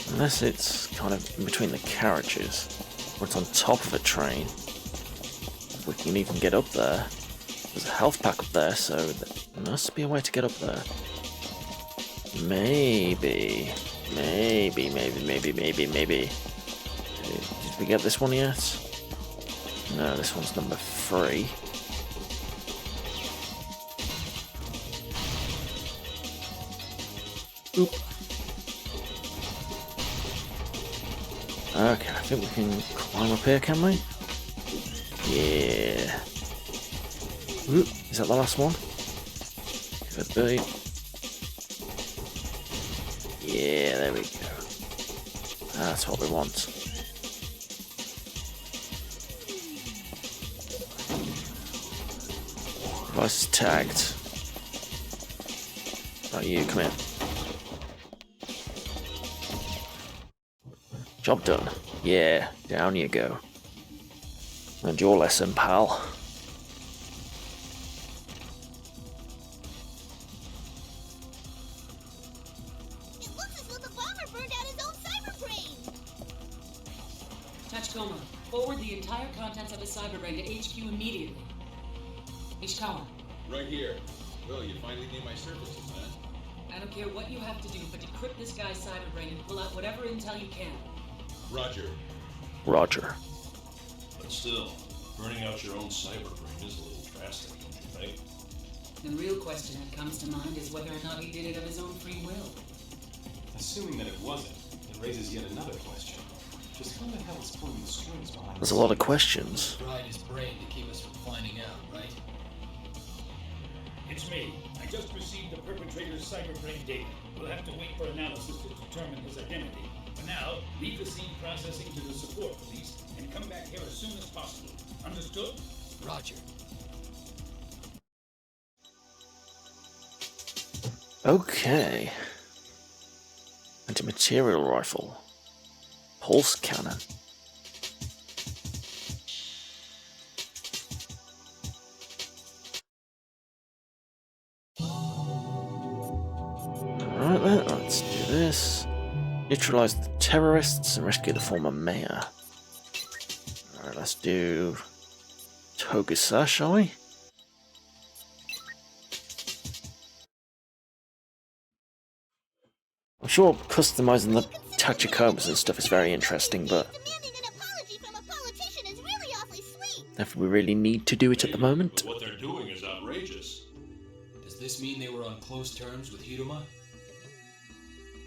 Unless it's kind of in between the carriages, or it's on top of a train. We can even get up there. There's a health pack up there, so there must be a way to get up there. Maybe. Did we get this one yet? No, this one's number 3. Oop. Okay, I think we can climb up here, can we? Yeah. Oop, is that the last one? Could be. Yeah, there we go. That's what we want. Device is tagged. Right, you, come in. Job done. Yeah, down you go. And your lesson, pal. It looks as though the bomber burned out his own cyber brain. Tachikoma, forward the entire contents of his cyberbrain to HQ immediately. Ishikawa, Right here. Well, you finally need my services, man. I don't care what you have to do, but decrypt this guy's cyberbrain and pull out whatever intel you can. Roger. Roger. But still, burning out your own cyber brain is a little drastic, don't you think? The real question that comes to mind is whether or not he did it of his own free will. Assuming that it wasn't, it raises yet another question. Just who the hell is pulling the strings behind There's a lot of questions. Fried his brain to keep us from finding out, right? It's me. I just received the perpetrator's cyberbrain data. We'll have to wait for analysis to determine his identity. For now, leave the scene processing to the support police and come back here as soon as possible. Understood? Roger. Okay. Anti-material rifle. Pulse cannon. Alright then, let's do this. Neutralize the terrorists and rescue the former mayor. Alright, let's do Togusa, shall we? I'm sure customizing the Tachikomas and stuff is very interesting, but Demanding an apology from a politician is really awfully sweet. if we really need to do it at the moment. What they're doing is outrageous. Does this mean they were on close terms with Hiruma?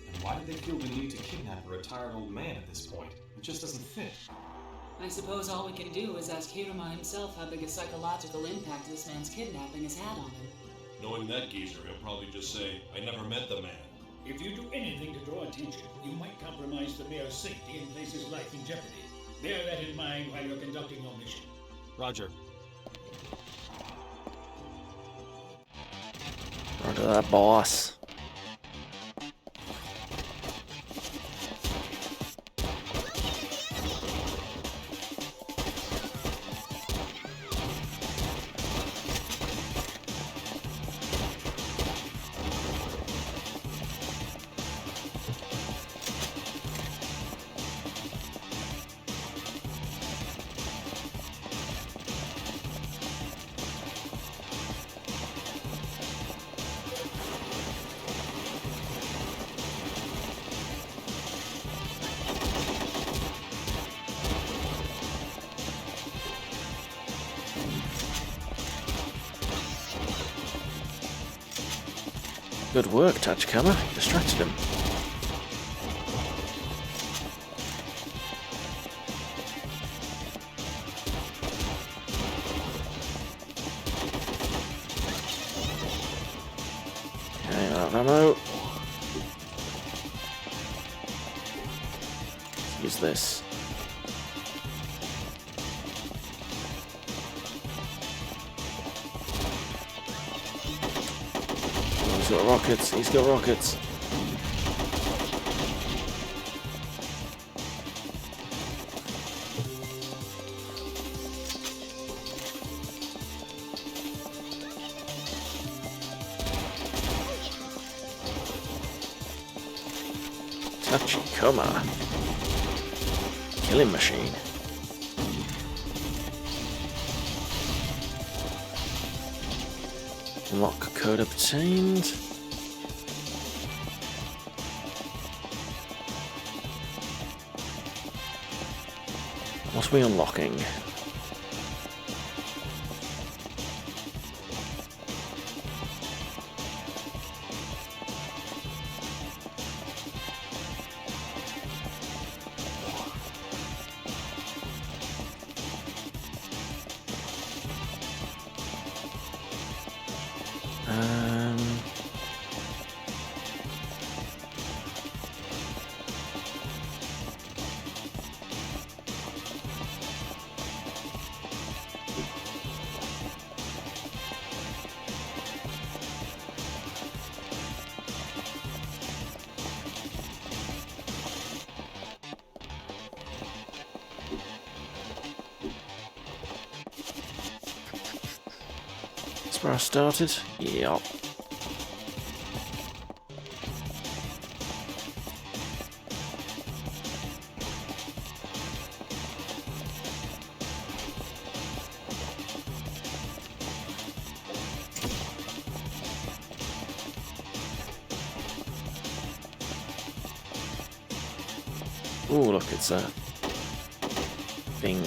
And why did they feel the need to kidnap a retired old man at this point? It just doesn't fit. I suppose all we can do is ask Hiruma himself how big a psychological impact this man's kidnapping has had on him. Knowing that geezer, he'll probably just say, I never met the man. If you do anything to draw attention, you might compromise the mayor's safety and place his life in jeopardy. Bear that in mind while you're conducting your mission. Roger. Roger that, boss. Good work, Tachikama. Distracted him. Okay, out of ammo. Let's use this. He's got rockets, he's got rockets. Tachikoma. Killing machine. Unlock code obtained. What are we unlocking? That's where I started? Yep. Ooh, look, it's a thing.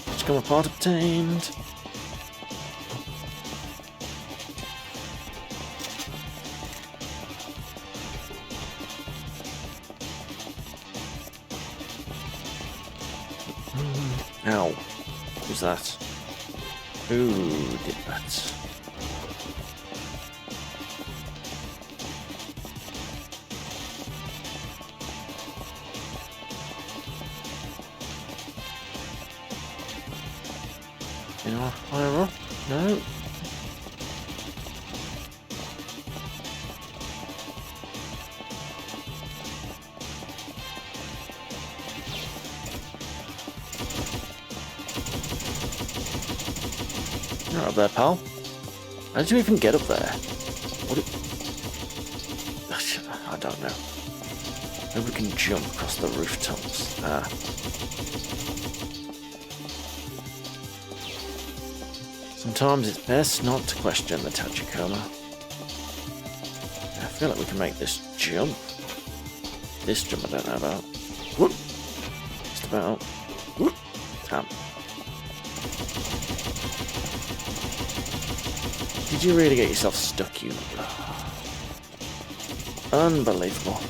Tachikoma part obtained. Ow. Who's that? Who did that? You know, fire? No. You're up there, pal. How did you even get up there? What? I don't know. Maybe we can jump across the rooftops. Ah. Sometimes it's best not to question the Tachikoma. I feel like we can make this jump. This jump I don't know about. Whoop! Just about. Whoop! Damn. Did you really get yourself stuck, you? Unbelievable.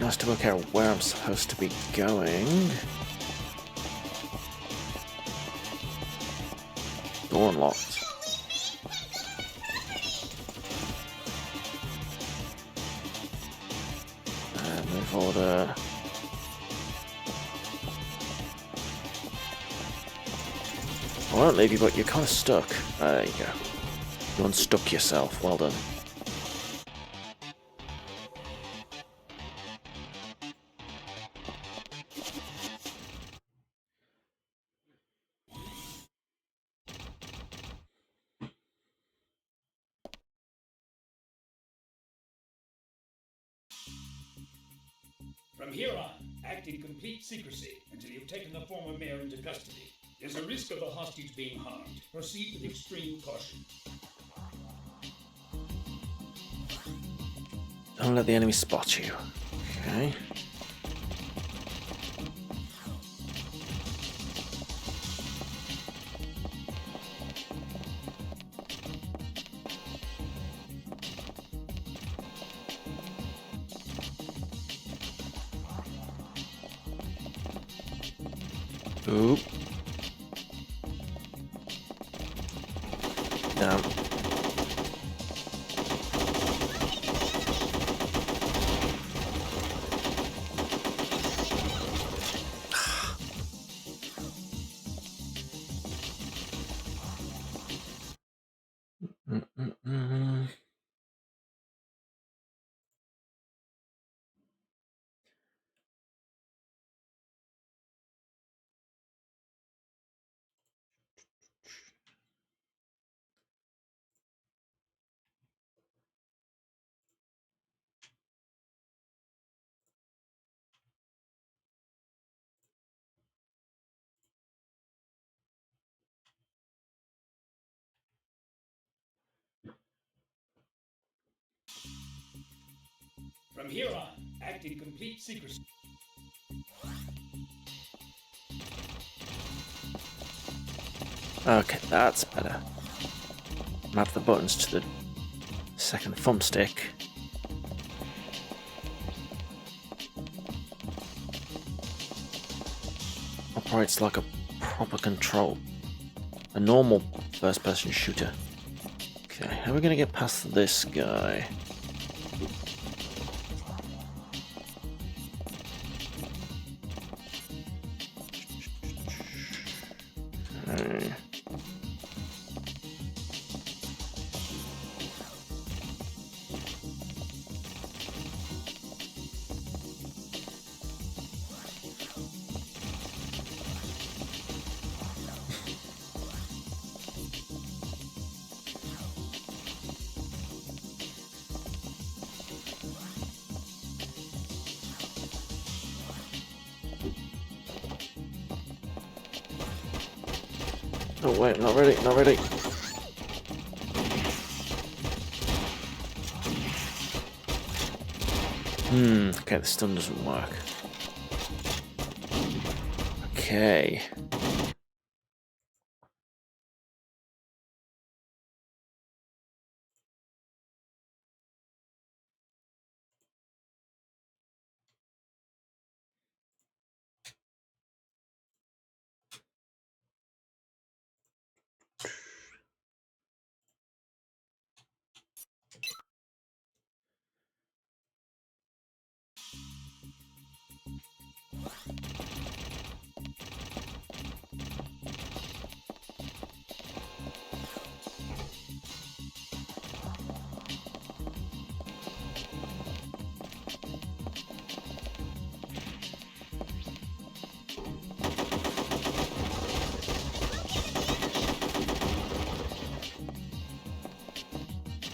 Nice to work out where I'm supposed to be going. Door unlocked. Move order. I won't leave you, but you're kind of stuck. There you go. You unstuck yourself. Well done. From here on, act in complete secrecy until you've taken the former mayor into custody. There's a risk of the hostage being harmed. Proceed with extreme caution. Don't let the enemy spot you. Okay. Oop. Down. From here on, act in complete secrecy. Okay, that's better. Map the buttons to the second thumbstick. Operates like a proper control. A normal first-person shooter. Okay, how are we gonna get past this guy? Okay. Oh wait, not ready, not ready. Okay, the stun doesn't work. Okay.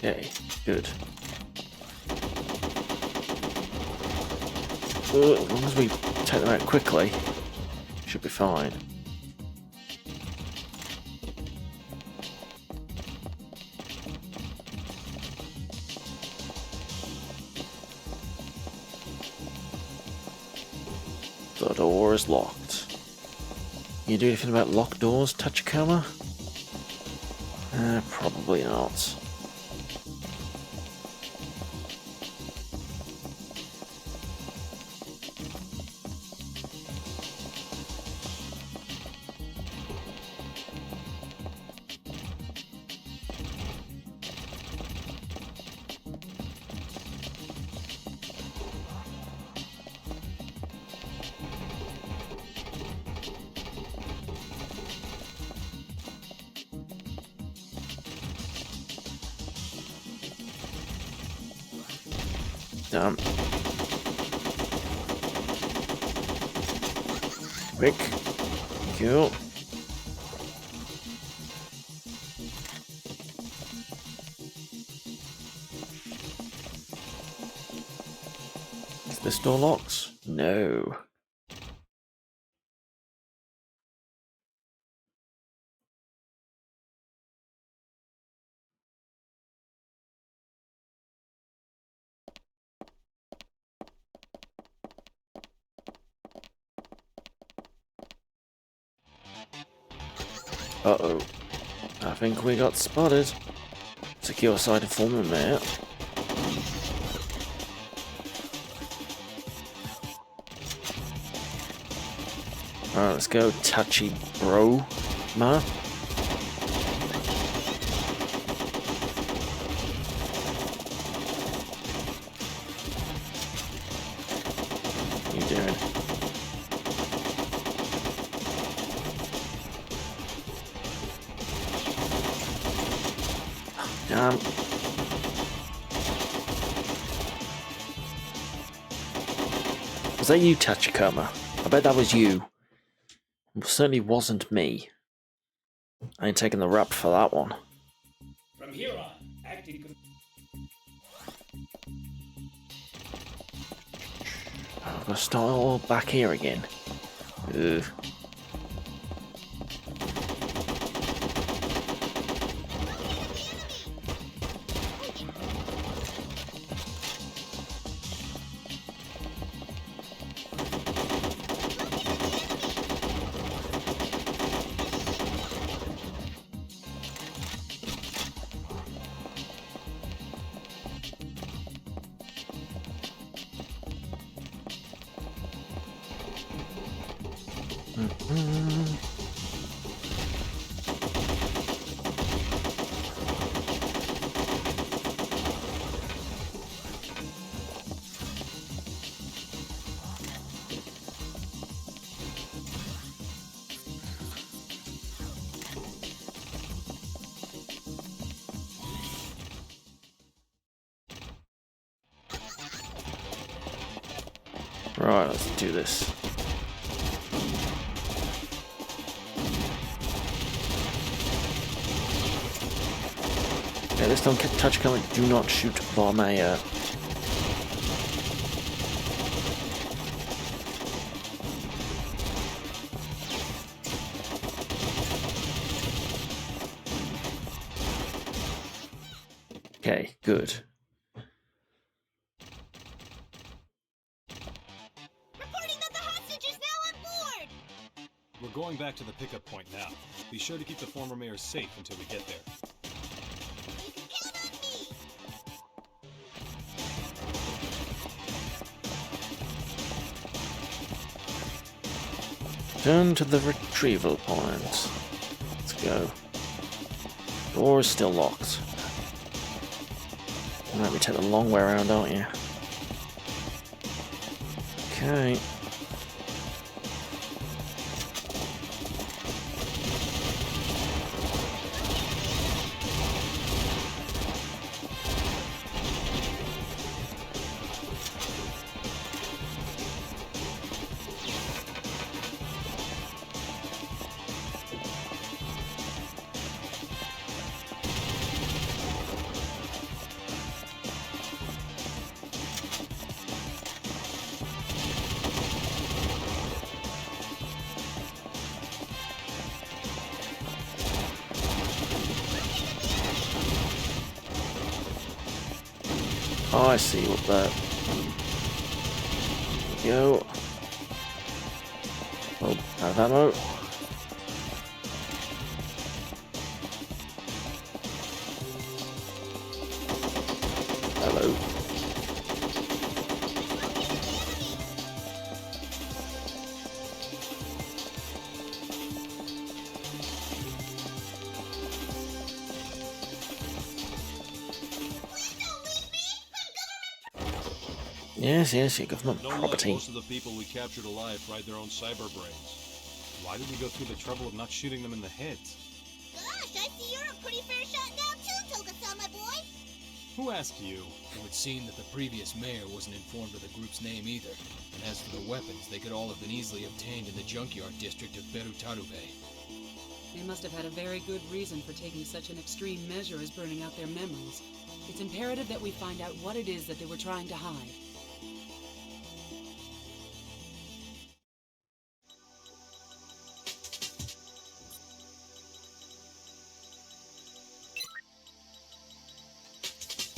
Okay, good. Well, as long as we take them out quickly, should be fine. The door is locked. Can you do anything about locked doors, Tachikoma? Probably not. Damn. Quick. Cool. Is this door locked? No. Uh-oh. I think we got spotted. Secure site informant, mate. Alright, let's go, touchy bro, ma. What are you doing? Damn. Was that you, Tachikoma? I bet that was you. It certainly wasn't me. I ain't taking the rap for that one. From here on, acting. I'm gonna start all back here again. Ugh. Right, let's do this. Okay, this time touch comment, do not shoot Varmaya. Okay, good. Reporting that the hostage is now on board! We're going back to the pickup point now. Be sure to keep the former mayor safe until we get there. You can count on me! Turn to the retrieval point. Let's go. Door is still locked. You might be taking the long way around, aren't you? Okay. Oh, I see what that. Go. Oh, out of ammo. Hello. Yes, yes, your government No luck, property. most of the people we captured alive fried their own cyber brains. Why did we go through the trouble of not shooting them in the head? Gosh, I see you're a pretty fair shot now too, Tokusama boy! Who asked you? It would seem that the previous mayor wasn't informed of the group's name either. And as for the weapons, they could all have been easily obtained in the junkyard district of Berutarube. They must have had a very good reason for taking such an extreme measure as burning out their memories. It's imperative that we find out what it is that they were trying to hide.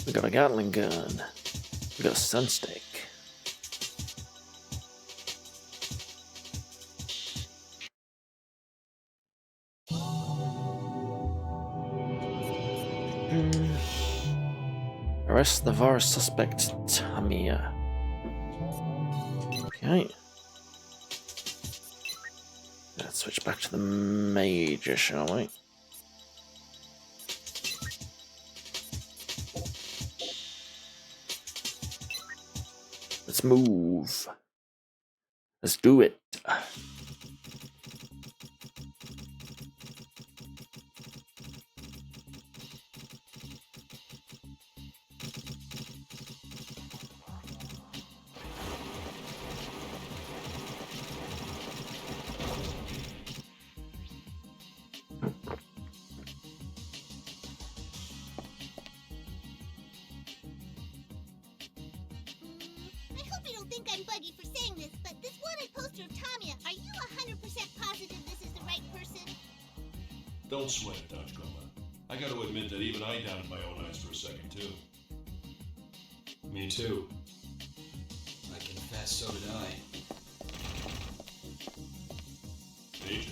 We got a Gatling gun. We got a sunstick. Arrest the virus suspect, Tamiya. Okay. Let's switch back to the major, shall we? Let's move. Let's do it. I hope you don't think I'm buggy for saying this, but this wanted poster of Tamiya, are you 100% positive this is the right person? Don't sweat it, Dodge Goma. I gotta admit that even I doubted my own eyes for a second, too. Me too. I confess, so did I. Major,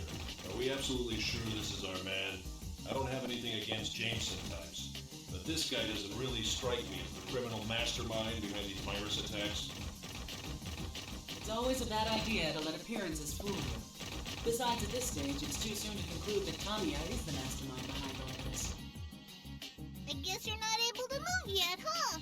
are we absolutely sure this is our man? I don't have anything against Jameson types, but this guy doesn't really strike me as the criminal mastermind behind these virus attacks. It's always a bad idea to let appearances fool you. Besides, at this stage, it's too soon to conclude that Tamiya is the mastermind behind all of this. I guess you're not able to move yet, huh?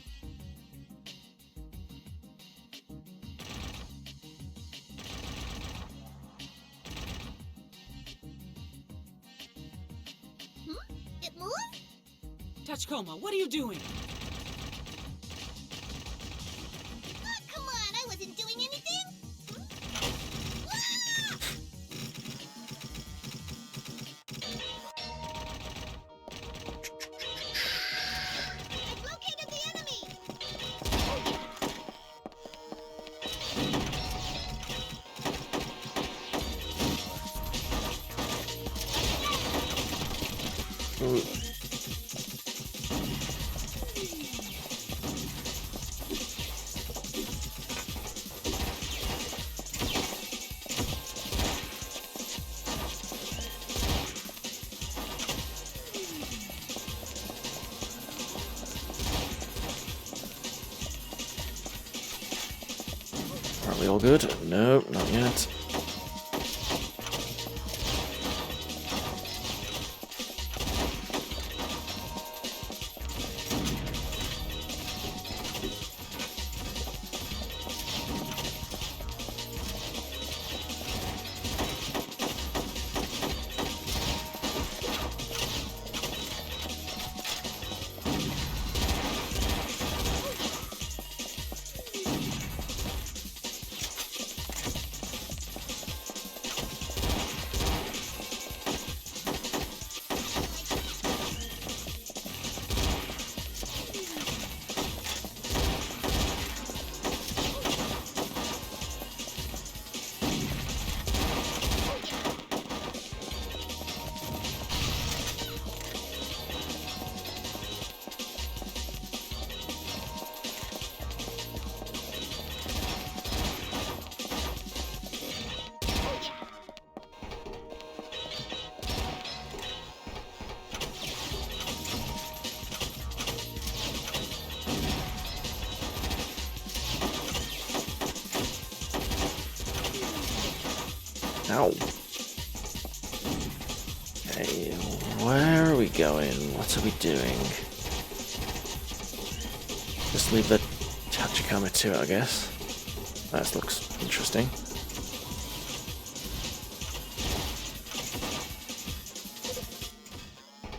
It moved? Tachikoma, what are you doing? Oh, come on, I wasn't doing anything. Ah! I've located the enemy. Ooh. Are we all good? No, not yet. Ow. Okay, where are we going? What are we doing? Just leave the Tachikoma to it, I guess. That looks interesting.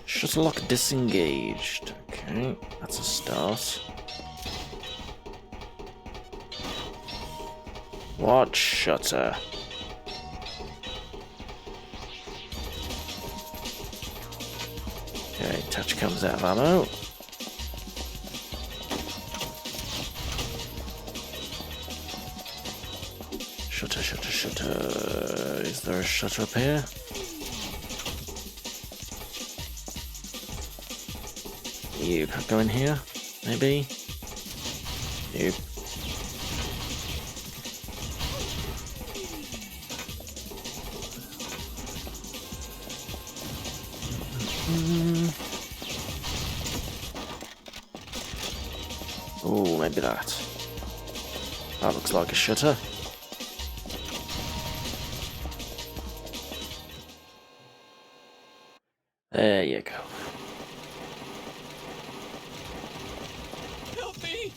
Shuttle lock disengaged. Okay. Okay, that's a start. What shutter? Okay, touch comes out of ammo. Shutter, shutter, shutter. Is there a shutter up here? You could go in here, maybe? Nope. Oh, maybe that. That looks like a shutter. There you go. Help me!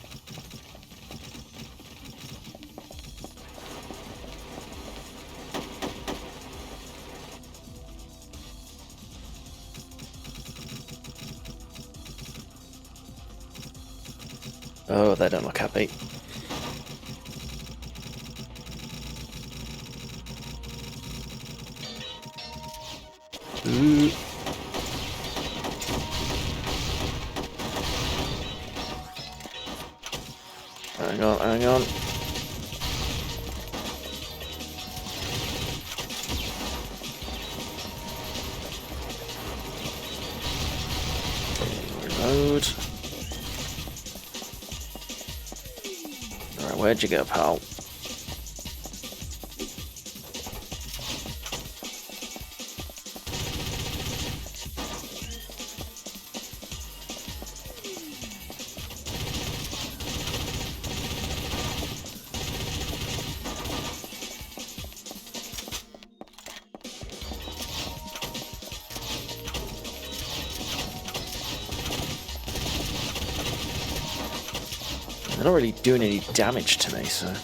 Oh, they don't look happy. Ooh. Hang on, hang on. Reload. Alright, where'd you go, pal? They're not really doing any damage to me, so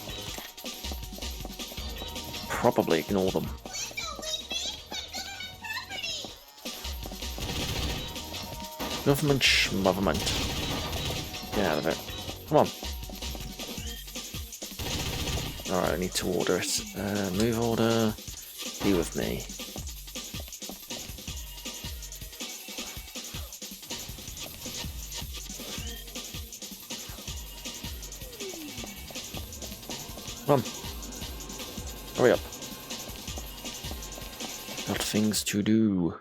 probably ignore them. Government schmovernment. Get out of it. Come on. Alright, I need to order it. Move order. Be with me. Come on. Hurry up. Got things to do.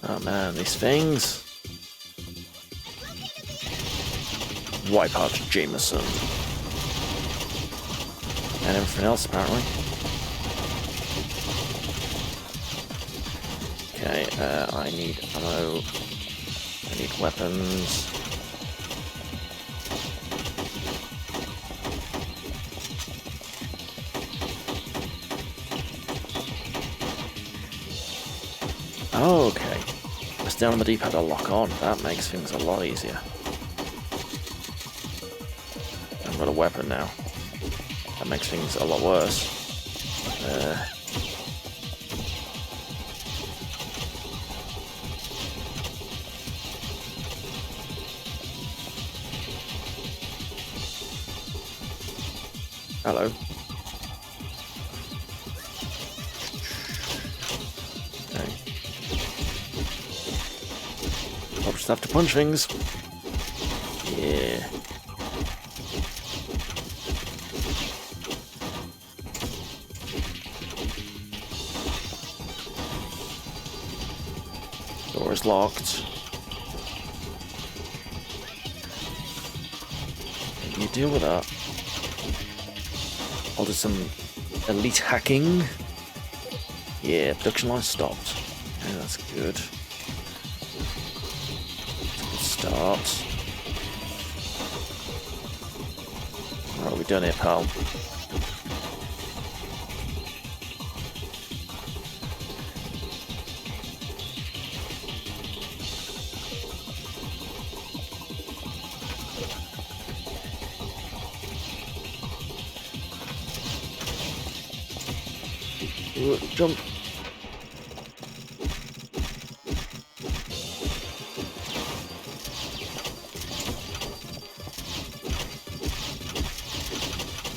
Oh man, these things. Wipe out Jameson. And everything else, apparently. Okay, I need ammo. I need weapons. Okay. Press down on the D-pad to lock on. That makes things a lot easier. I've got a weapon now. That makes things a lot worse. Hello. Okay. I'll just have to punch things. Yeah. Door is locked. deal with that. I'll do some elite hacking. Yeah, production line stopped. Yeah, that's good. That's a good start. What are we done here, pal? Jump.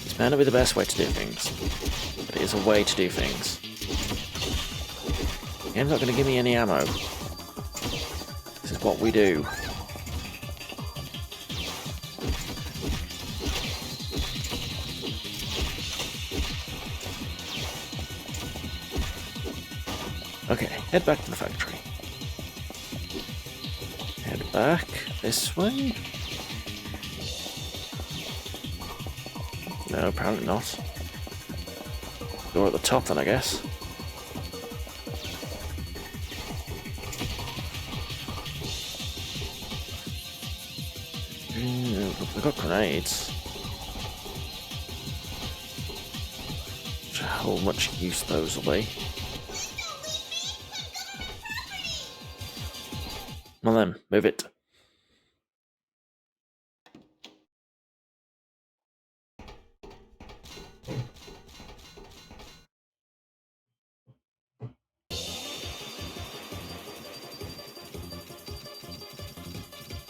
This may not be the best way to do things, but it is a way to do things. The game's not going to give me any ammo. This is what we do. Okay, head back to the factory. Head back this way? No, apparently not. Door at the top then, I guess. We've got grenades. How much use those will be. Well then, move it.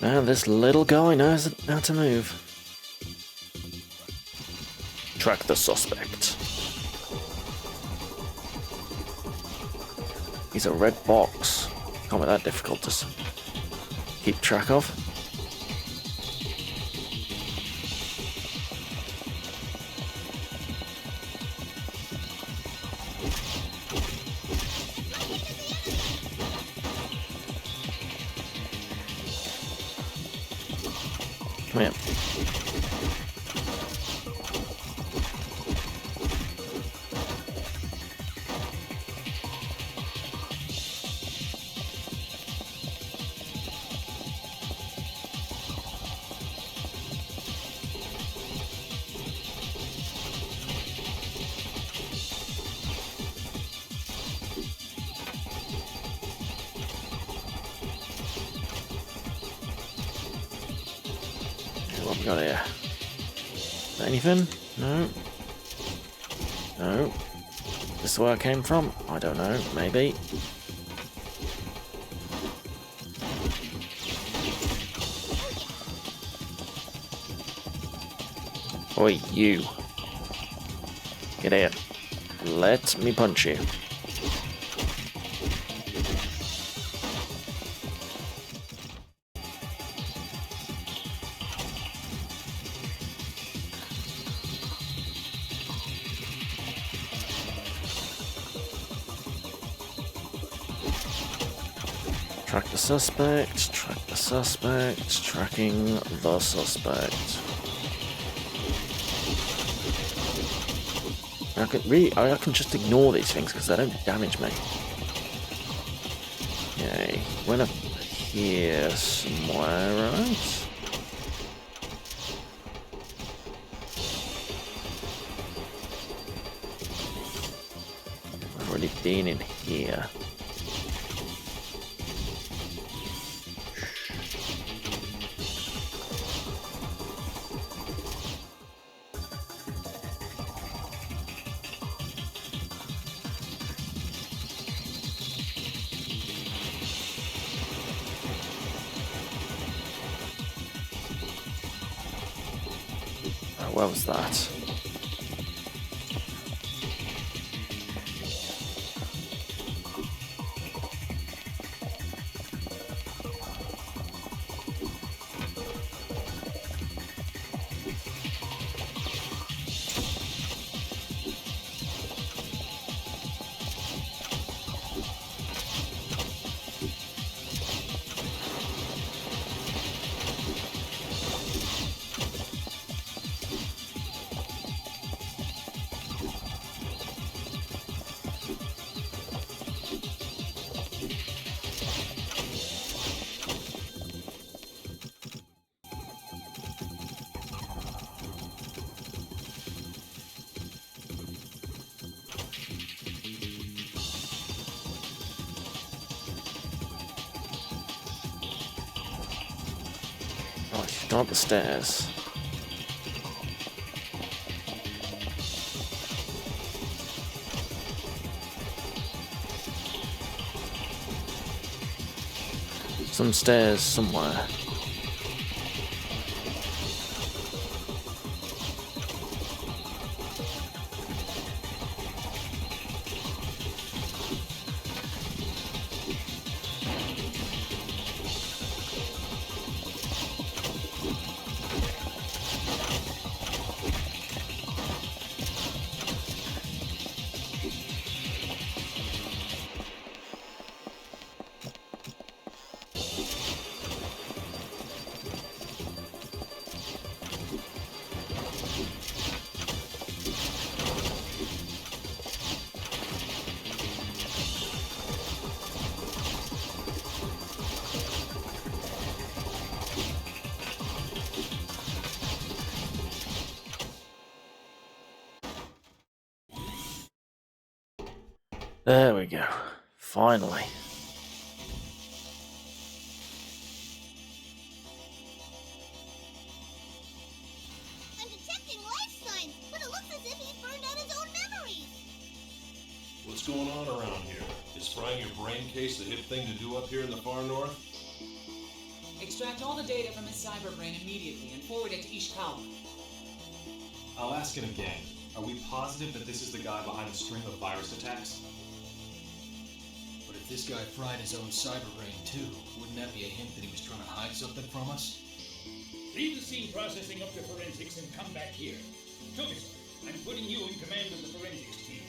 Now this little guy knows how to move. Track the suspect. He's a red box. Can't be that difficult to keep track of. Come here. What we got here? Anything? No. No. Is this where I came from? I don't know. Maybe. Oi, you. Get here. Let me punch you. Track the suspect, tracking the suspect. I can just ignore these things because they don't damage me. Okay, went up here somewhere, right? I've already been in here. Where was that? Go up the stairs. Some stairs somewhere. There we go. Finally. I'm detecting life signs, but it looks as if he's burned out his own memories. What's going on around here? Is frying your brain case the hip thing to do up here in the far north? Extract all the data from his cyberbrain immediately and forward it to Ishikawa. I'll ask him again. Are we positive that this is the guy behind the string of virus attacks? But if this guy fried his own cyberbrain too, wouldn't that be a hint that he was trying to hide something from us? Leave the scene processing up to forensics and come back here. Togeson, I'm putting you in command of the forensics team.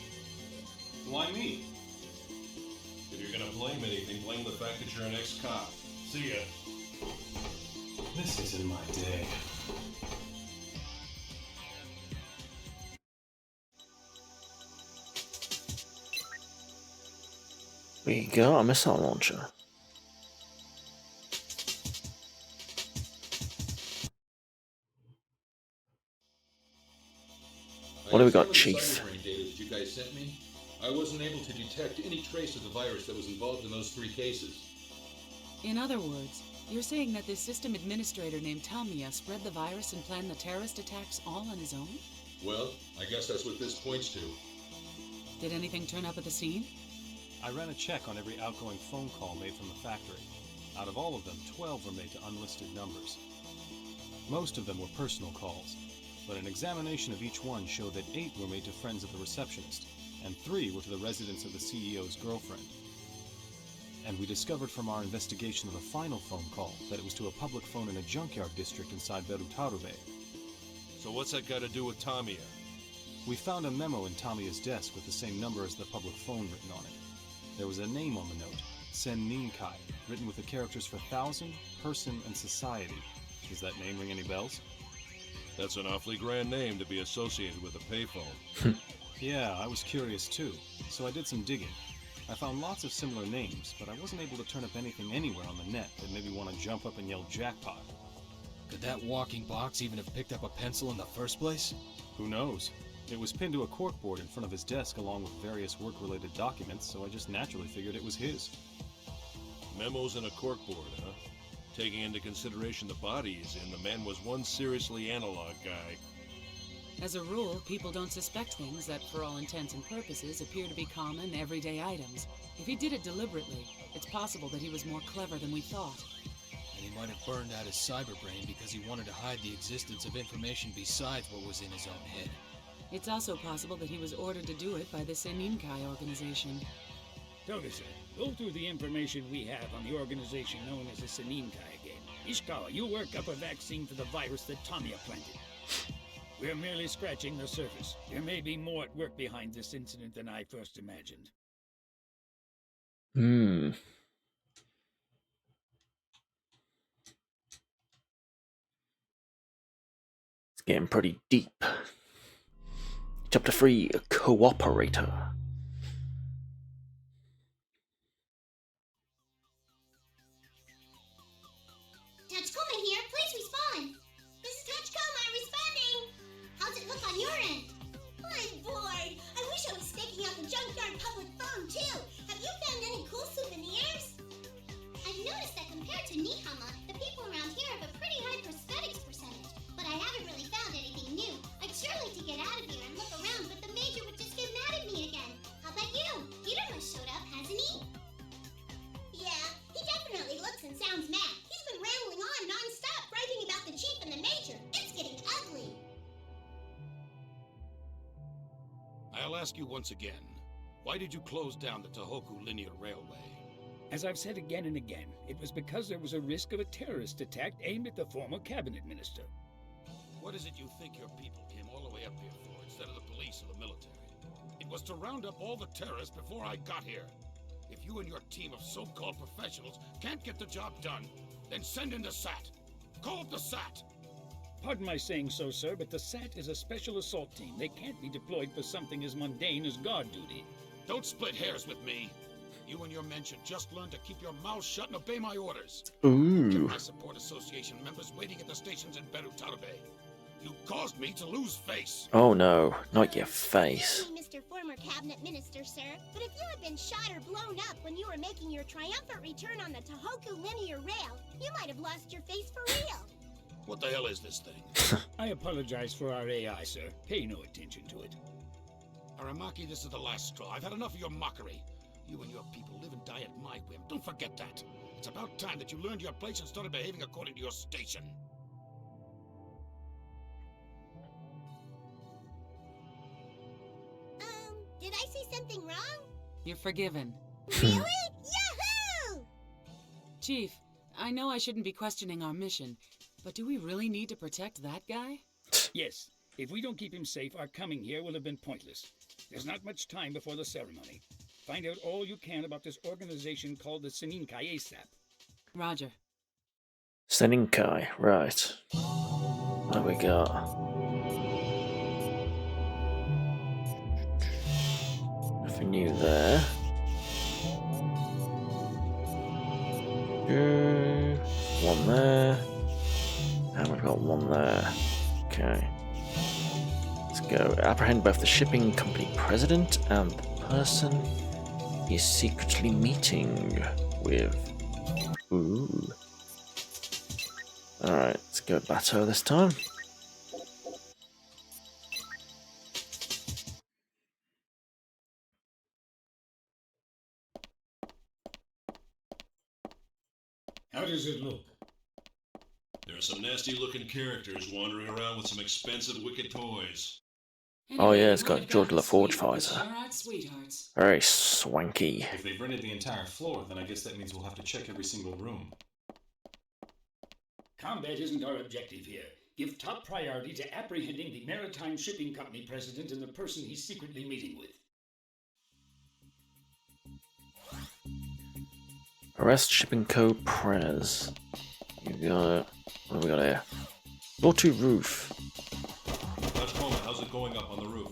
Why me? If you're gonna blame anything, blame the fact that you're an ex-cop. See ya. This isn't my day. We got a missile launcher. What do we got, Chief? Cyberbrain data that you guys sent me. I wasn't able to detect any trace of the virus that was involved in those 3 cases. In other words, you're saying that this system administrator named Tamiya spread the virus and planned the terrorist attacks all on his own? Well, I guess that's what this points to. Did anything turn up at the scene? I ran a check on every outgoing phone call made from the factory. Out of all of them, 12 were made to unlisted numbers. Most of them were personal calls, but an examination of each one showed that 8 were made to friends of the receptionist, and 3 were to the residence of the CEO's girlfriend. And we discovered from our investigation of the final phone call that it was to a public phone in a junkyard district inside Berutarube. So what's that got to do with Tamiya? We found a memo in Tamiya's desk with the same number as the public phone written on it. There was a name on the note, Sen Ninkai, written with the characters for thousand, person, and society. Does that name ring any bells? That's an awfully grand name to be associated with a payphone. Yeah, I was curious too, so I did some digging. I found lots of similar names, but I wasn't able to turn up anything anywhere on the net that made me want to jump up and yell jackpot. Could that walking box even have picked up a pencil in the first place? Who knows? It was pinned to a corkboard in front of his desk along with various work-related documents, so I just naturally figured it was his. Memos in a corkboard, huh? Taking into consideration the body he's in, the man was one seriously analog guy. As a rule, people don't suspect things that, for all intents and purposes, appear to be common, everyday items. If he did it deliberately, it's possible that he was more clever than we thought. And he might have burned out his cyberbrain because he wanted to hide the existence of information besides what was in his own head. It's also possible that he was ordered to do it by the Seninkai organization. Togeson, go through the information we have on the organization known as the Seninkai again. Ishikawa, you work up a vaccine for the virus that Tamiya planted. We're merely scratching the surface. There may be more at work behind this incident than I first imagined. It's getting pretty deep. Chapter 3, Cooperator. Tachikoma here, please respond. This is Tachikoma responding. How's it look on your end? I'm bored. I wish I was staking out the junkyard public phone too. Have you found any cool souvenirs? I've noticed that compared to Nihama, the people around here have a pretty high prosthetics get out of here and look around, but the Major would just get mad at me again. How about you? Peter must showed up, hasn't he? Yeah, he definitely looks and sounds mad. He's been rambling on non-stop, griping about the Chief and the Major. It's getting ugly. I'll ask you once again. Why did you close down the Tohoku Linear Railway? As I've said again and again, it was because there was a risk of a terrorist attack aimed at the former cabinet minister. What is it you think your people came all the way up here for, instead of the police or the military? It was to round up all the terrorists before I got here. If you and your team of so-called professionals can't get the job done, then send in the SAT. Call up the SAT. Pardon my saying so, sir, but the SAT is a special assault team. They can't be deployed for something as mundane as guard duty. Don't split hairs with me. You and your men should just learn to keep your mouths shut and obey my orders. Ooh. Get my support association members waiting at the stations in Berutarabe. You caused me to lose face. Oh no, not your face. Excuse me, Mr. Former Cabinet Minister, sir, but if you had been shot or blown up when you were making your triumphant return on the Tohoku Linear Rail, you might have lost your face for real. What the hell is this thing? I apologize for our AI, sir. Pay no attention to it. Aramaki, this is the last straw. I've had enough of your mockery. You and your people live and die at my whim. Don't forget that. It's about time that you learned your place and started behaving according to your station. Did I say something wrong? You're forgiven. Really? Yahoo! Chief, I know I shouldn't be questioning our mission, but do we really need to protect that guy? Yes. If we don't keep him safe, our coming here will have been pointless. There's not much time before the ceremony. Find out all you can about this organization called the Seninkai ASAP. Roger. Seninkai, right. What do we got? Nothing new there. One there. And we've got one there. Okay. Let's go. Apprehend both the shipping company president and the person he's secretly meeting with. Ooh. Alright, let's go Bateau this time. How does it look? There are some nasty-looking characters wandering around with some expensive, wicked toys. Oh yeah, it's Anyway, got George LaForge sweet, visor. alright, sweethearts. Very swanky. If they've rented the entire floor, then I guess that means we'll have to check every single room. Combat isn't our objective here. Give top priority to apprehending the Maritime Shipping Company president and the person he's secretly meeting with. Arrest Shipping Co. Prez. You got it. What do we got here? Door to roof. Dutch Coleman, how's it going up on the roof?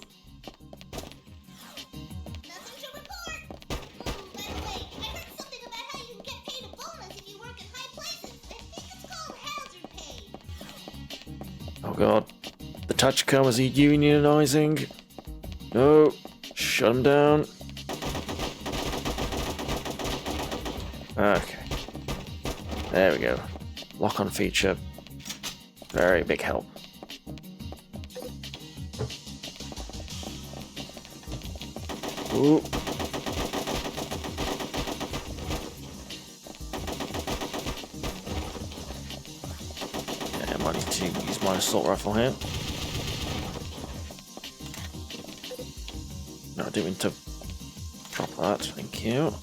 Nothing to report. By the way, I heard something about how you can get paid a bonus if you work in high places. I think it's called hazard pay. Oh god. The Tachicom, is he unionizing? No. Shut him down. Okay. There we go. Lock on feature. Very big help. Ooh. Yeah, I might need to use my assault rifle here. No, I didn't mean to drop that, thank you.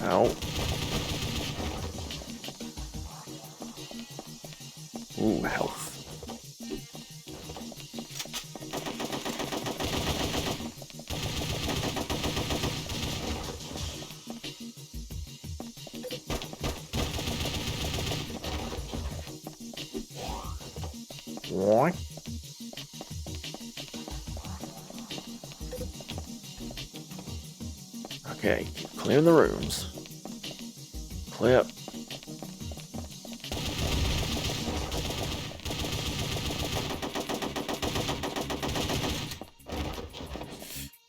Ow. Ooh, health. What? Okay, keep clearing the rooms. Clear.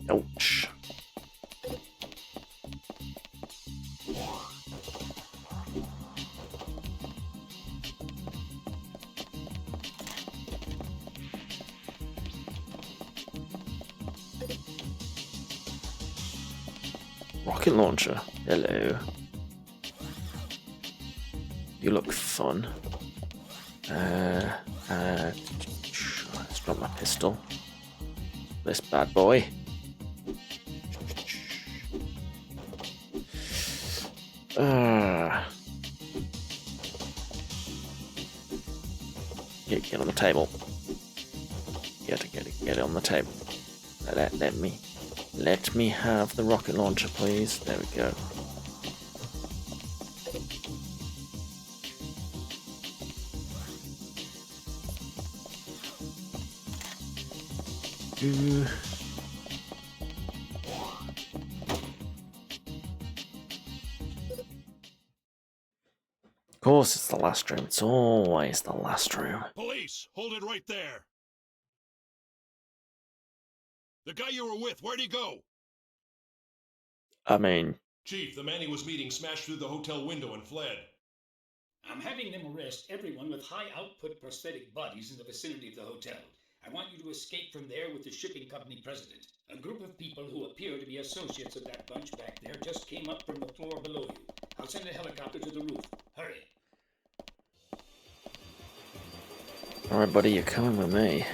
Ouch. Rocket launcher. Hello. You look fun. Let's drop my pistol. This bad boy. Get on the table. Get it on the table. Let me have the rocket launcher, please. There we go. Of course, it's the last room. It's always the last room. Police! Hold it right there! The guy you were with, where'd he go? I mean... Chief, the man he was meeting smashed through the hotel window and fled. I'm having them arrest everyone with high-output prosthetic bodies in the vicinity of the hotel. I want you to escape from there with the shipping company president. A group of people who appear to be associates of that bunch back there just came up from the floor below you. I'll send a helicopter to the roof. Hurry. Alright, buddy, you're coming with me.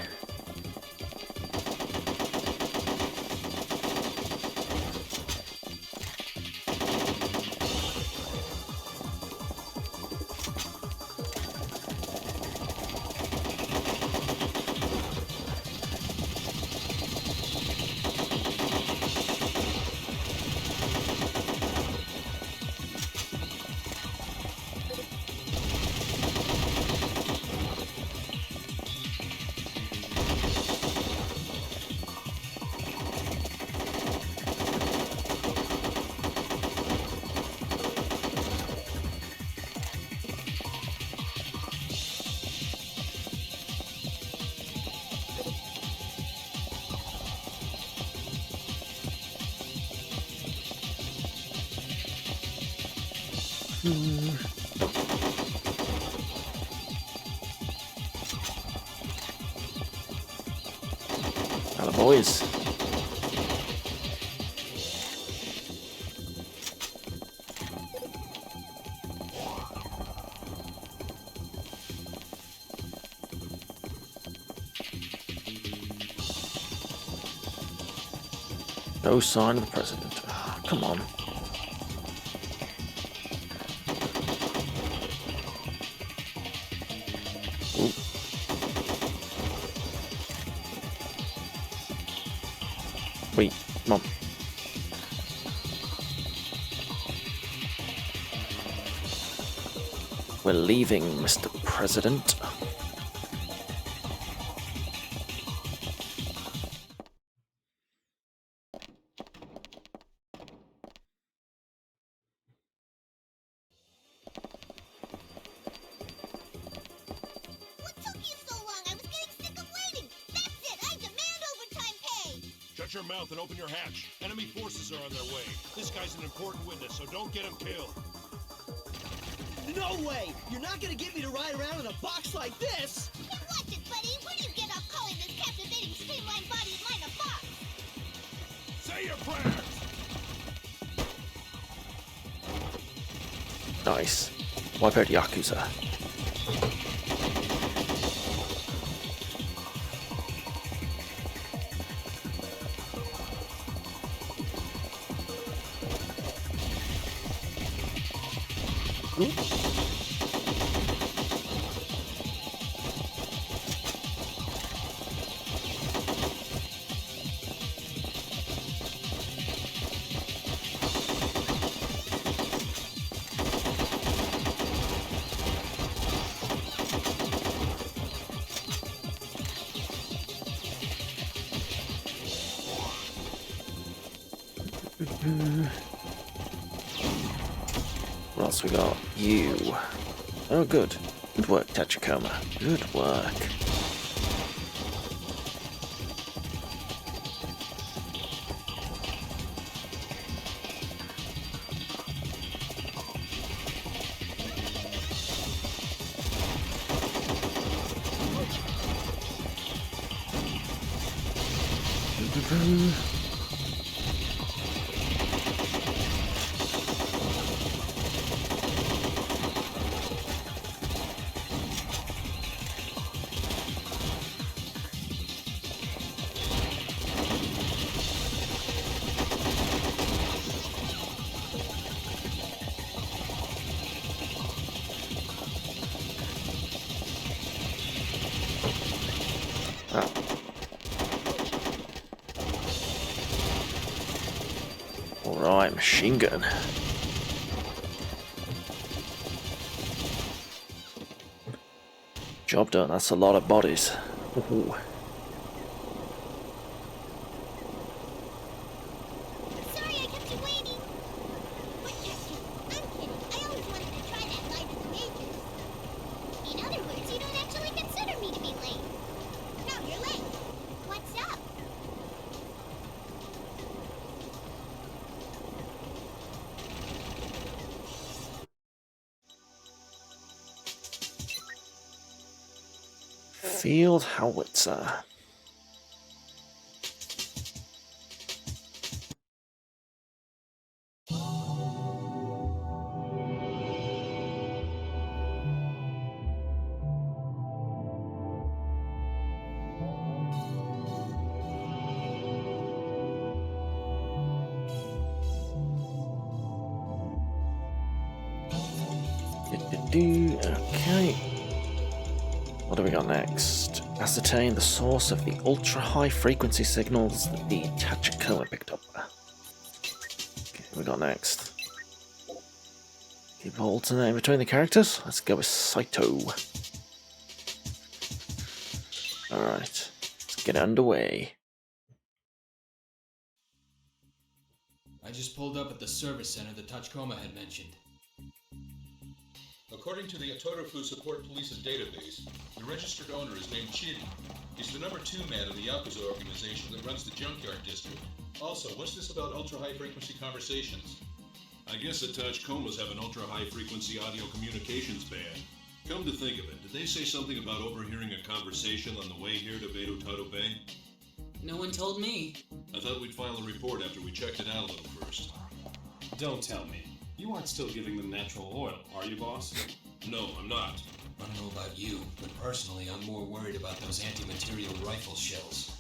Hello, boys. No sign of the president. Oh, come on. Ooh. Wait, come on. We're leaving, Mr. President. What took you so long? I was getting sick of waiting. That's it. I demand overtime pay. Shut your mouth and open your hatch. Enemy forces are on their way. This guy's an important witness, so don't get him killed. No way! You're not gonna get me to ride around in a box like this! Hey, watch it, buddy. Where do you get off calling this captivating streamlined body of mine a box? Say your prayers! Nice. Wipe out Yakuza. What else we got? You. Oh, good. Good work, Tachikoma. Good work. Alright, machine gun. Job done, that's a lot of bodies. Ooh. Sorry I kept you waiting. What kept you? I'm kidding. I always wanted to try that ride with the majors. In other words, you don't actually consider me to be late. No, you're late. What's up? Field howitzer. Okay. What do we got next? Ascertain the source of the ultra-high frequency signals that the Tachikoma picked up. Okay, what we got next? Keep alternating between the characters. Let's go with Saito. Alright, let's get underway. I just pulled up at the service center the Tachikoma had mentioned. According to the Atorofu Support Police's database, the registered owner is named Chidi. He's the number 2 man in the Yakuza organization that runs the junkyard district. Also, what's this about ultra-high frequency conversations? I guess the Tachikomas have an ultra-high frequency audio communications band. Come to think of it, did they say something about overhearing a conversation on the way here to Beidotaro Bay? No one told me. I thought we'd file a report after we checked it out a little first. Don't tell me. You aren't still giving them natural oil, are you, boss? No, I'm not. I don't know about you, but personally I'm more worried about those anti-material rifle shells.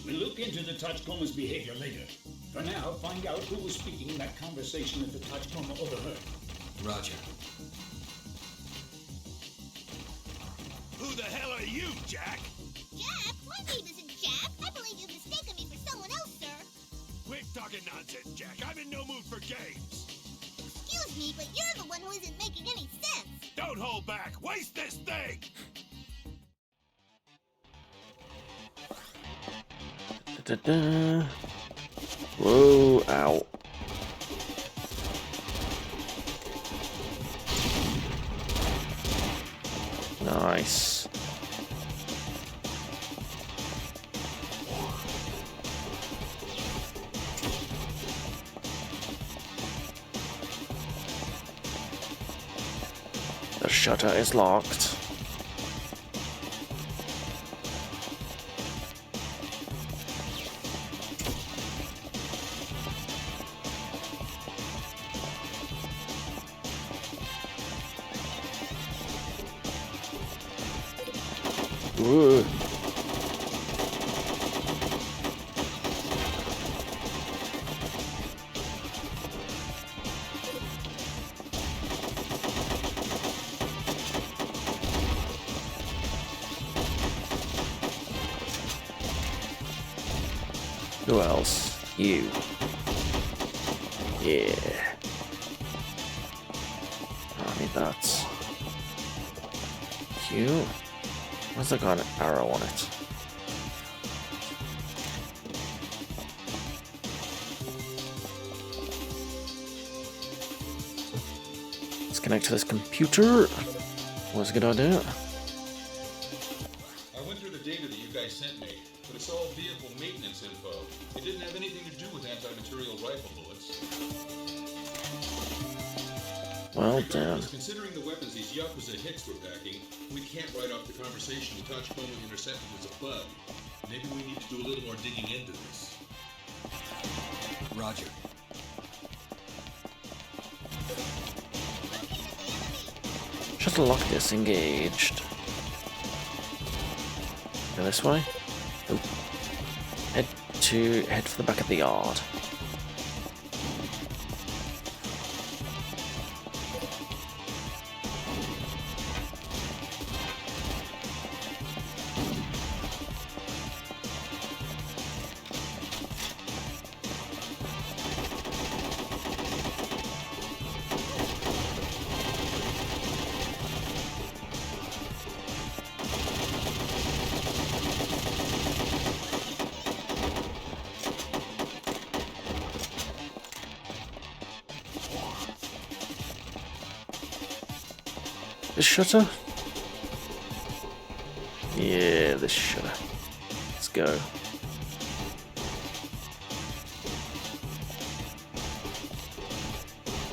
We'll look into the Tachikoma's behavior later. For now, find out who was speaking in that conversation that the Tachikoma overheard. Roger. Who the hell are you, Jack? Jack? My name isn't Jack. I believe you've mistaken me for someone else, sir. Quit talking nonsense, Jack. I'm in no mood for games. Excuse me, but you're the one who isn't making any sense. Don't hold back. Waste this thing. Da-da-da. Whoa, ow. Nice. The shutter is locked. Ooh. Who else? You. Yeah. I need that. Cute. Why's that got an arrow on it? connect to this computer. Was a good idea. I went through the data that you guys sent me, but it's all vehicle maintenance info. It didn't have anything to do with anti-material rifle bullets. Well Regardless, done. considering the weapons these Yakuza hicks were packing, we can't write off the conversation Tachikomo intercepted as a bug. Maybe we need to do a little more digging into this. Roger. Shuttle lock disengaged. Go this way. Oop. Head for the back of the yard. This shutter? Yeah, this shutter. Let's go.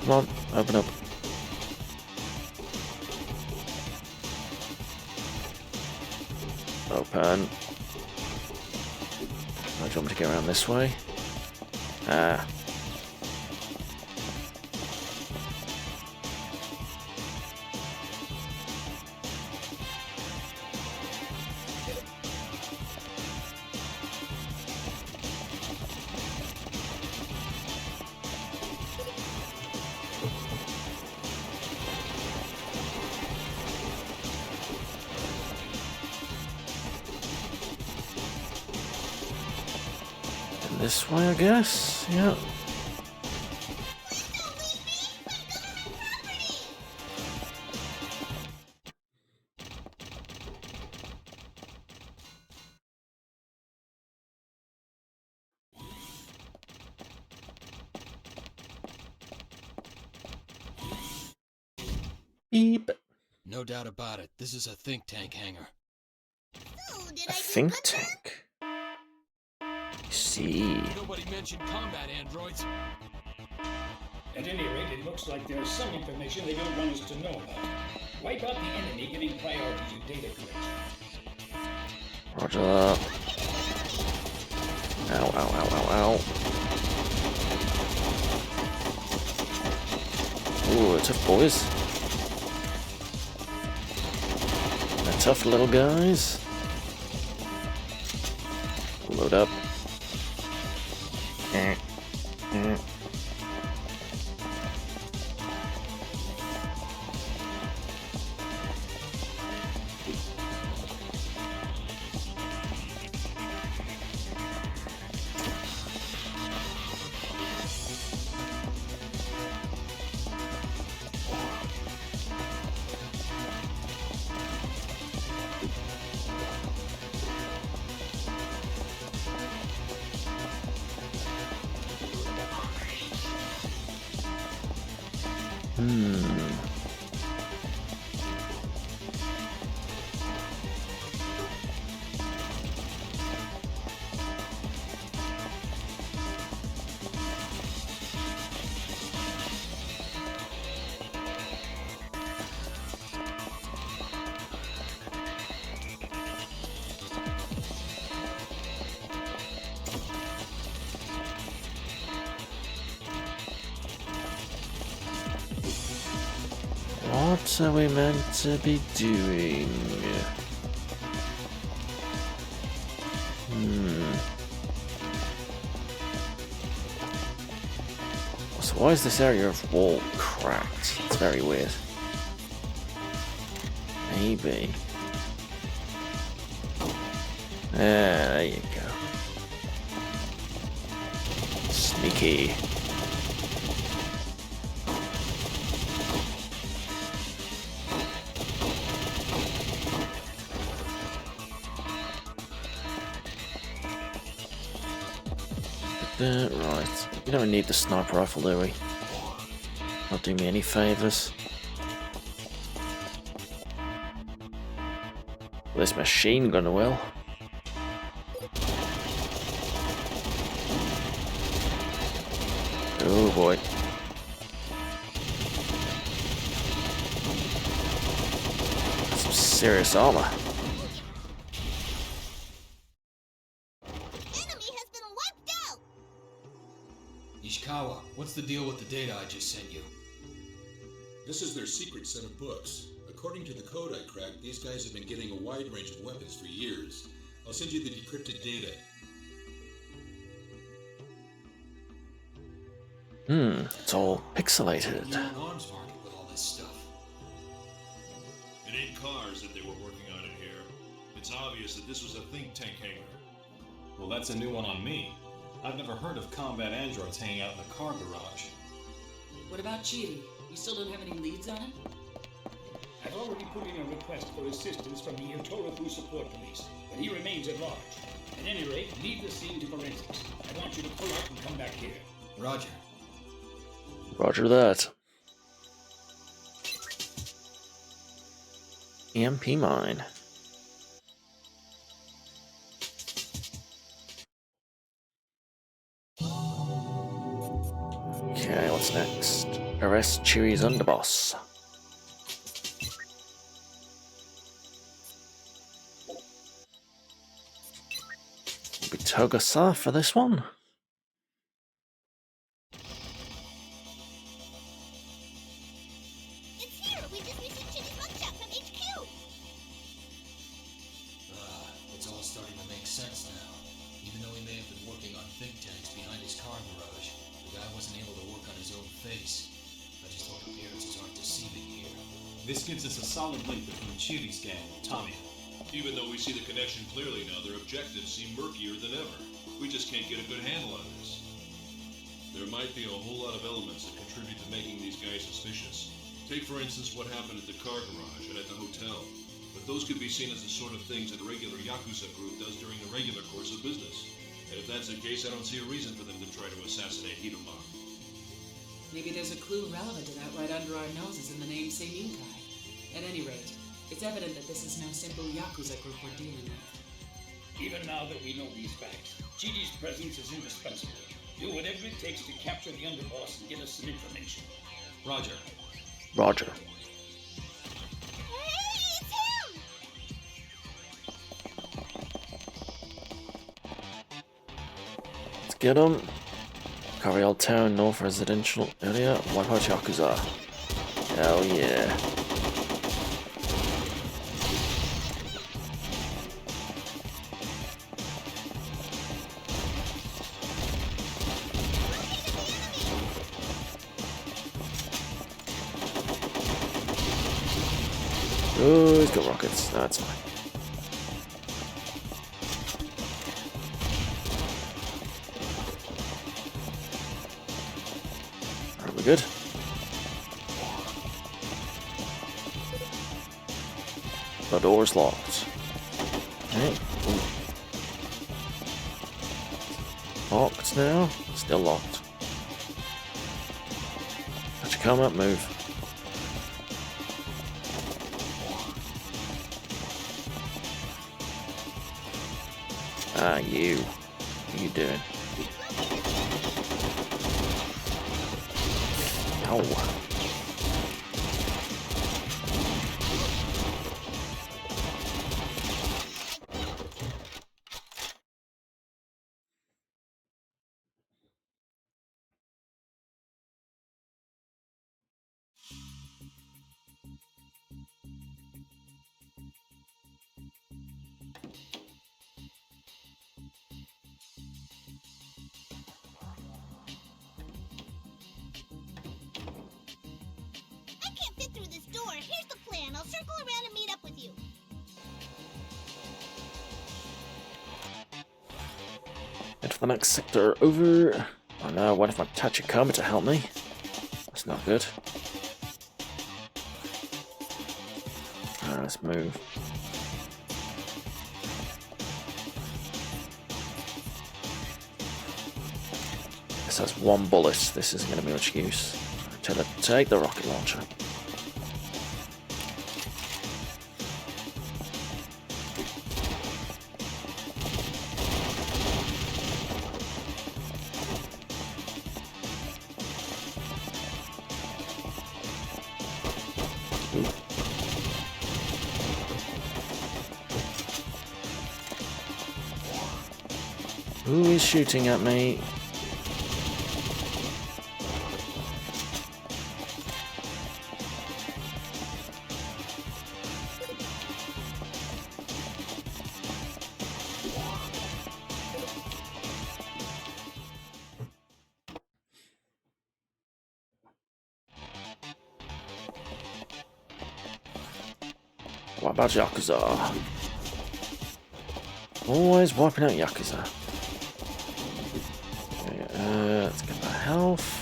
Come on, open up. Open. Oh, do you want me to go around this way? Ah. This way, I guess. Yeah. Beep. No doubt about it. This is a think tank hangar. A think tank. See. Nobody mentioned combat androids. At any rate, it looks like there's some information they don't want us to know about. Wipe out the enemy giving priority to data collection. Roger that. Ow, ow, ow, ow, ow. Ooh, tough boys. They're tough little guys. Load up. What are we meant to be doing? So why is this area of wall cracked? It's very weird. Maybe. There you go. Sneaky. Right. We don't need the sniper rifle, do we? Not doing me any favours. This machine gun will. Oh boy. Some serious armor. Enemy has been wiped out! Ishikawa, what's the deal with the data I just sent you? This is their secret set of books. According to the code I cracked, these guys have been getting a wide range of weapons for years. I'll send you the decrypted data. It's all pixelated. An arms market with all this stuff. It ain't cars that they were working on in here. It's obvious that this was a think tank hangar. Well, that's a new one on me. I've never heard of combat androids hanging out in the car garage. What about Chidi? You still don't have any leads on him? I've already put in a request for assistance from the Utorifu Support Police, but he remains at large. At any rate, leave the scene to forensics. I want you to pull out and come back here. Roger. Roger that. EMP mine. Okay, what's next? Arrest Chewy's underboss. Be Toga-sa for this one. It's here! We just received Chitty's mugshot from HQ! It's all starting to make sense now. Even though he may have been working on think tanks behind his car garage, the guy wasn't able to work on his own face. I just hope appearances aren't deceiving here. This gives us a solid link between Chiri's gang and Tommy. Even though we see the connection clearly now, their objectives seem murkier than ever. We just can't get a good handle on this. There might be a whole lot of elements that contribute to making these guys suspicious. Take, for instance, what happened at the car garage and at the hotel. But those could be seen as the sort of things that a regular Yakuza group does during the regular course of business. And if that's the case, I don't see a reason for them to try to assassinate Hiruma. Maybe there's a clue relevant to that right under our noses in the name Seininkai. At any rate, it's evident that this is no simple Yakuza group we're dealing with. Even now that we know these facts, Chidi's presence is indispensable. Do whatever it takes to capture the underboss and get us some information. Roger. Roger. Hey, it's him! Let's get him. Cariel Town, North Residential Area, wipe out Yakuza. Hell yeah. Oh, he's got rockets. That's fine. Are we good? The door's locked. Okay. Ooh. Locked now? Still locked. How'd you come up? Move. Ah, you. What are you doing? Ow. I can't fit through this door. Here's the plan. I'll circle around and meet up with you. Head for the next sector. Over. Oh no, what if my Tachikoma to help me? That's not good. Alright, let's move. This has one bullet. This isn't going to be much use. Take the rocket launcher. Who is shooting at me? What about Yakuza? Always wiping out Yakuza. Okay, let's get that health.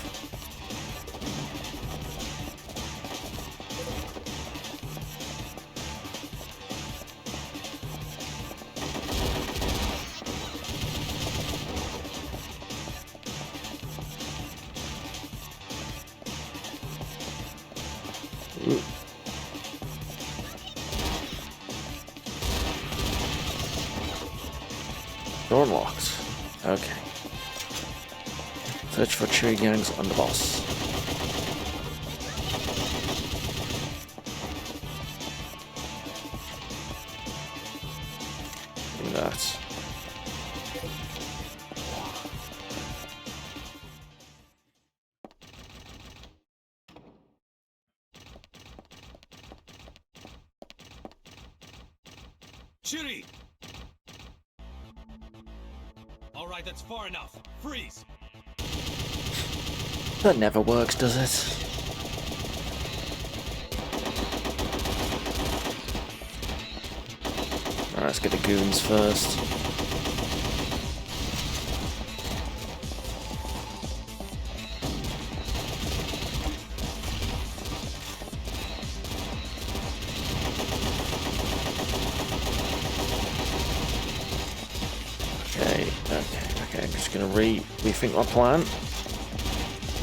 Ooh. Door unlocked. Okay. Search for Cherry Gang's underboss. Do that. Shuri! Alright, that's far enough. Freeze! That never works, does it? Alright, let's get the goons first. Okay, I'm just gonna rethink my plan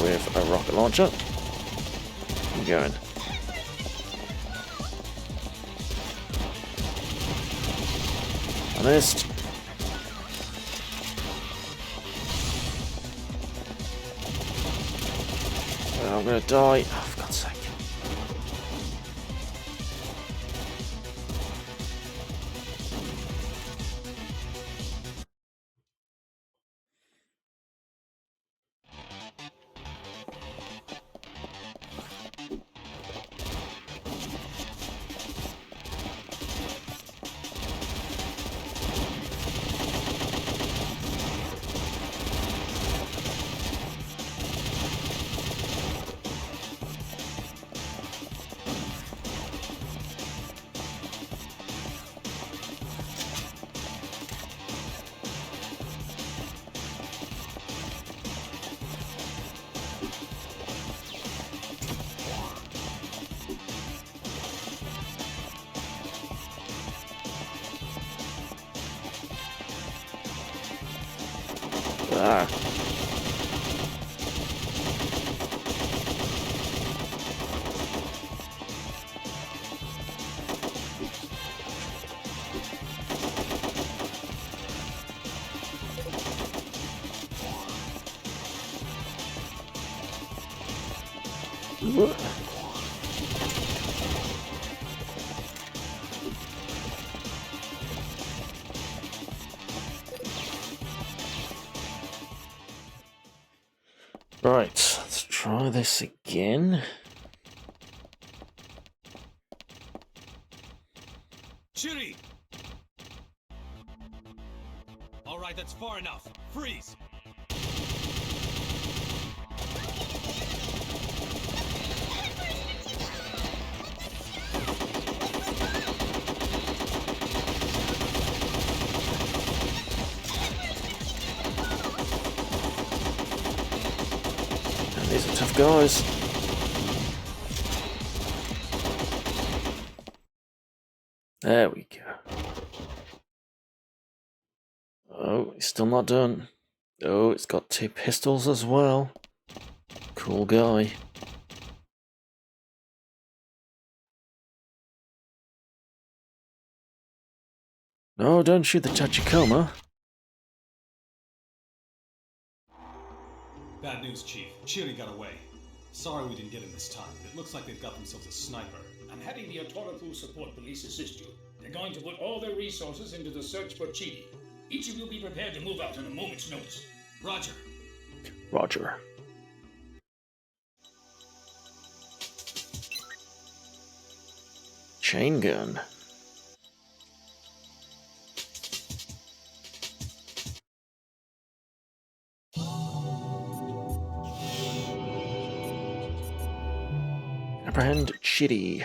with a rocket launcher. I'm going. I missed. I'm gonna die. Oh, for God's sake. Ah. Right, let's try this again. Shuri! Alright, that's far enough. Freeze! These are tough guys. There we go. Oh, he's still not done. Oh, it's got 2 pistols as well. Cool guy. No, don't shoot the Tachikoma. Bad news, Chief. Shuri got away. Sorry we didn't get him this time. It looks like they've got themselves a sniper. I'm having the Authority Support Police assist you. They're going to put all their resources into the search for Chidi. Each of you be prepared to move out on a moment's notice. Roger. Roger. Chain gun. Apprehend Chitty.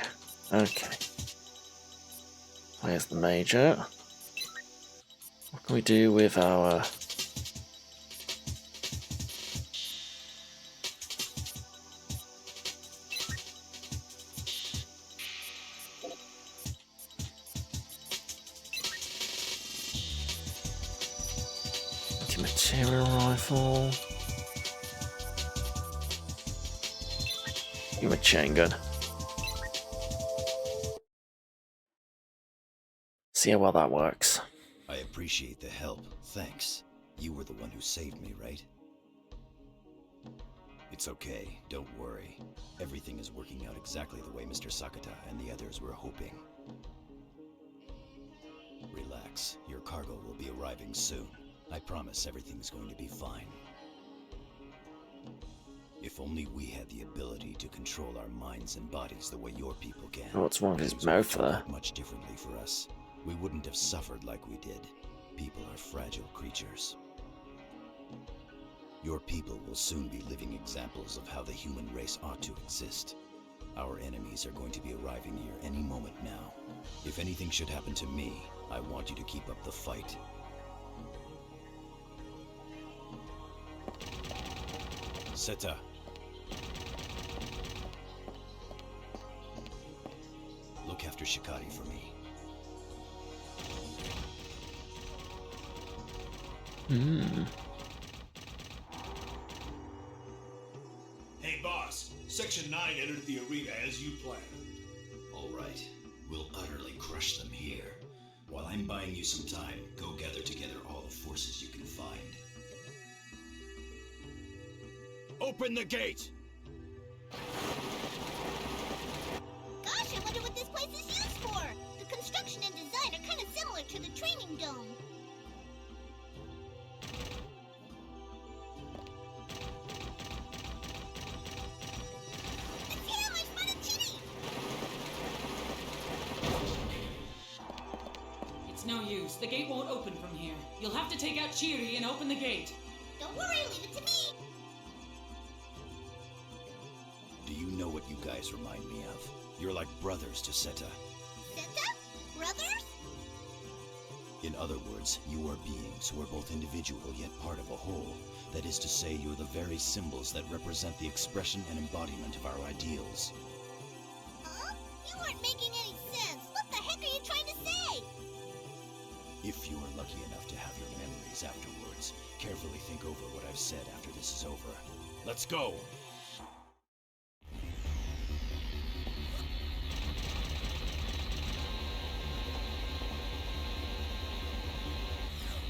Okay. Where's the major? What can we do with our... anti-material rifle? Give him a chain gun. See how well that works. I appreciate the help. Thanks. You were the one who saved me, right? It's okay. Don't worry. Everything is working out exactly the way Mr. Sakata and the others were hoping. Relax. Your cargo will be arriving soon. I promise everything's going to be fine. If only we had the ability to control our minds and bodies the way your people can. Oh, what's wrong with his mouth there? Much differently for us. We wouldn't have suffered like we did. People are fragile creatures. Your people will soon be living examples of how the human race ought to exist. Our enemies are going to be arriving here any moment now. If anything should happen to me, I want you to keep up the fight. Seta. Look after Shikari for me. Hey, boss. Section 9 entered the arena as you planned. All right. We'll utterly crush them here. While I'm buying you some time, go gather together all the forces you can find. Open the gate! Gosh, I wonder what this place is used for. The construction and design are kind of similar to the training dome. It's no use. The gate won't open from here. You'll have to take out Chiri and open the gate. Don't worry, leave it to me. Do you know what you guys remind me of? You're like brothers to Seta. Seta? Brothers? In other words, you are beings who are both individual yet part of a whole. That is to say, you're the very symbols that represent the expression and embodiment of our ideals. Huh? You aren't making any sense. What the heck are you trying to say? If you are lucky enough to have your memories afterwards, carefully think over what I've said after this is over. Let's go!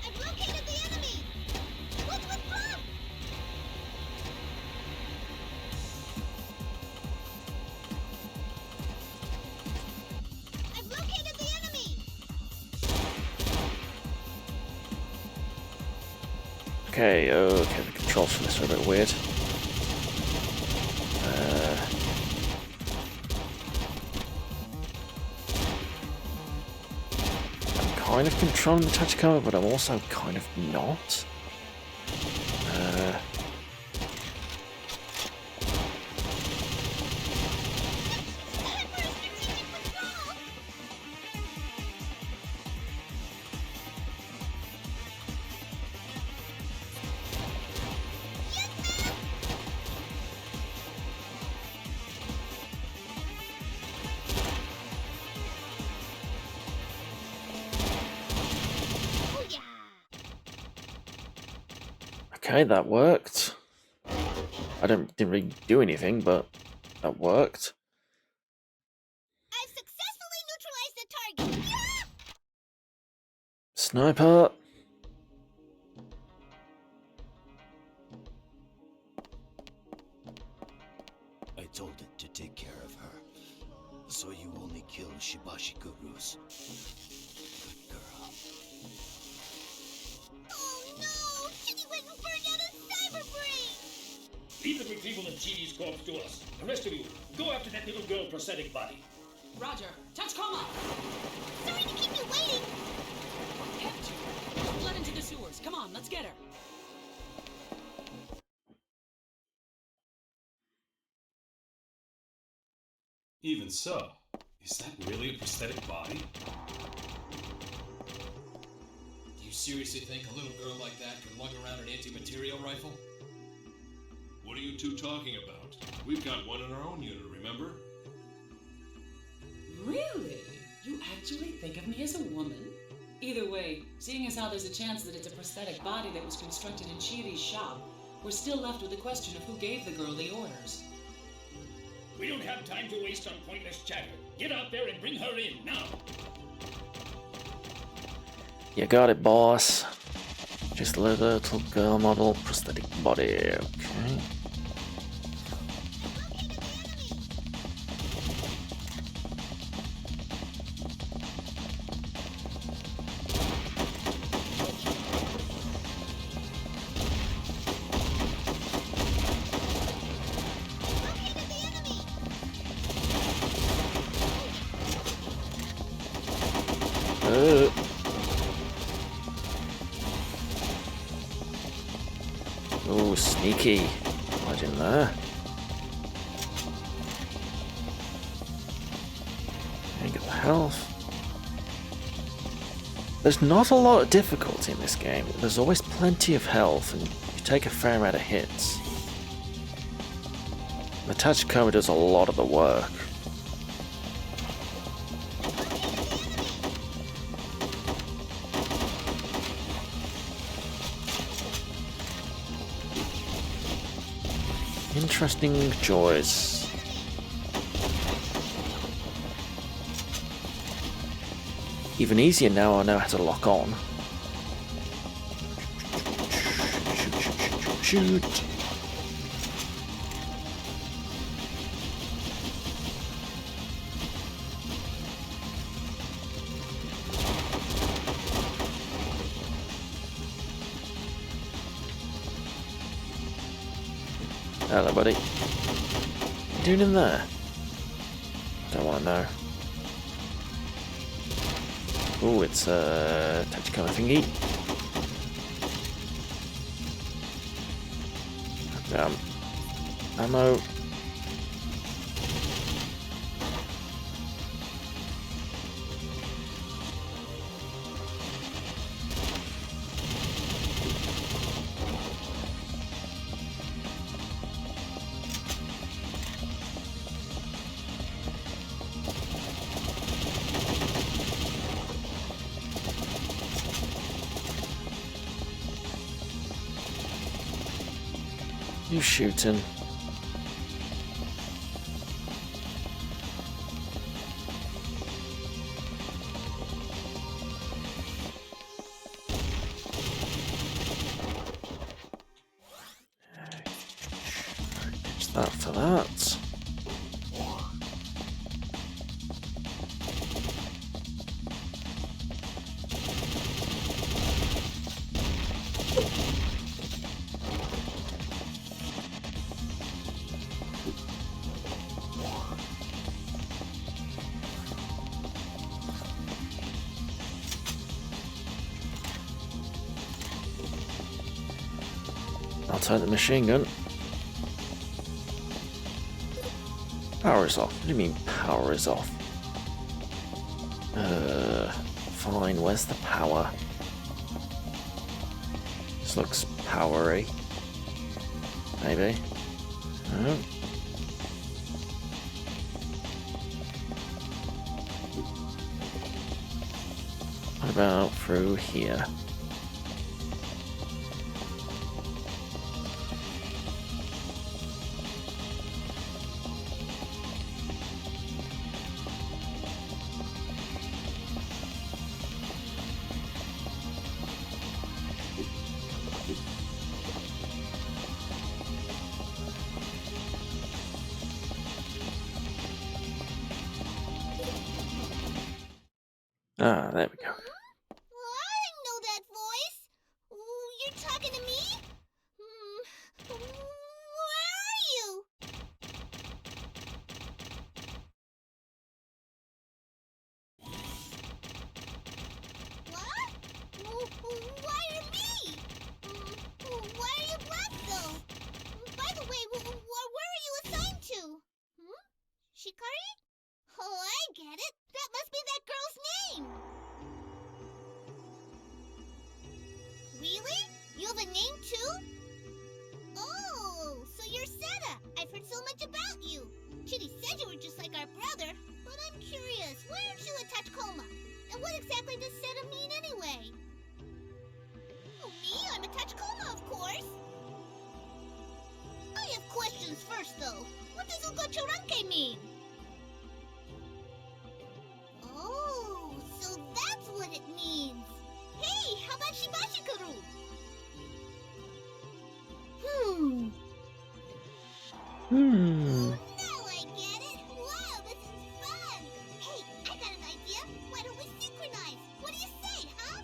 I've located the enemy! What's with Bob? I've located the enemy! Okay, the controls for this are a bit weird. I'm kind of controlling the Tacticoa, but I'm also kind of not. Okay, that worked. I didn't really do anything, but that worked. I've successfully neutralized the target! Yeah! Sniper! I told it to take care of her. So you only kill Shibashi Gurus. Good girl. Leave the retrieval of Chidi's corpse to us. The rest of you, go after that little girl prosthetic body. Roger. Touch coma! Sorry to keep you waiting. Kept you. Flood into the sewers. Come on, let's get her. Even so, is that really a prosthetic body? Do you seriously think a little girl like that could lug around an anti-material rifle? What are you two talking about? We've got one in our own unit, remember? Really? You actually think of me as a woman? Either way, seeing as how there's a chance that it's a prosthetic body that was constructed in Chidi's shop, we're still left with the question of who gave the girl the orders. We don't have time to waste on pointless chatter. Get out there and bring her in, now! You got it, boss. Just a little girl model prosthetic body, okay. Oh, sneaky. Right in there. And get the health. There's not a lot of difficulty in this game. There's always plenty of health, and you take a fair amount of hits. The touch coma does a lot of the work. Interesting choice. Even easier now I know how to lock on. Shoot. Hello, buddy. What are you doing in there? Don't want to know. Oh, it's a touch colour thingy. Ammo. You shooting? Ditch that for that. I'll turn the machine gun. Power is off. What do you mean power is off? Fine, where's the power? This looks powery. Maybe. No. What about through here? Ah, there we go. Well, I didn't know that voice. You're talking to me? Where Hikari? Oh, I get it. That must be that girl's name. Really? You have a name too? Oh, so you're Seta. I've heard so much about you. Chitty said you were just like our brother, but I'm curious, why aren't you a Tachikoma? And what exactly does Seta mean anyway? Oh, me? I'm a Tachikoma, of course. I have questions first, though. What does Ugochoranke mean? Oh, so that's what it means. Hey, how about Shibashikaru? Oh, now I get it. Wow, this is fun. Hey, I got an idea. Why don't we synchronize? What do you say, huh?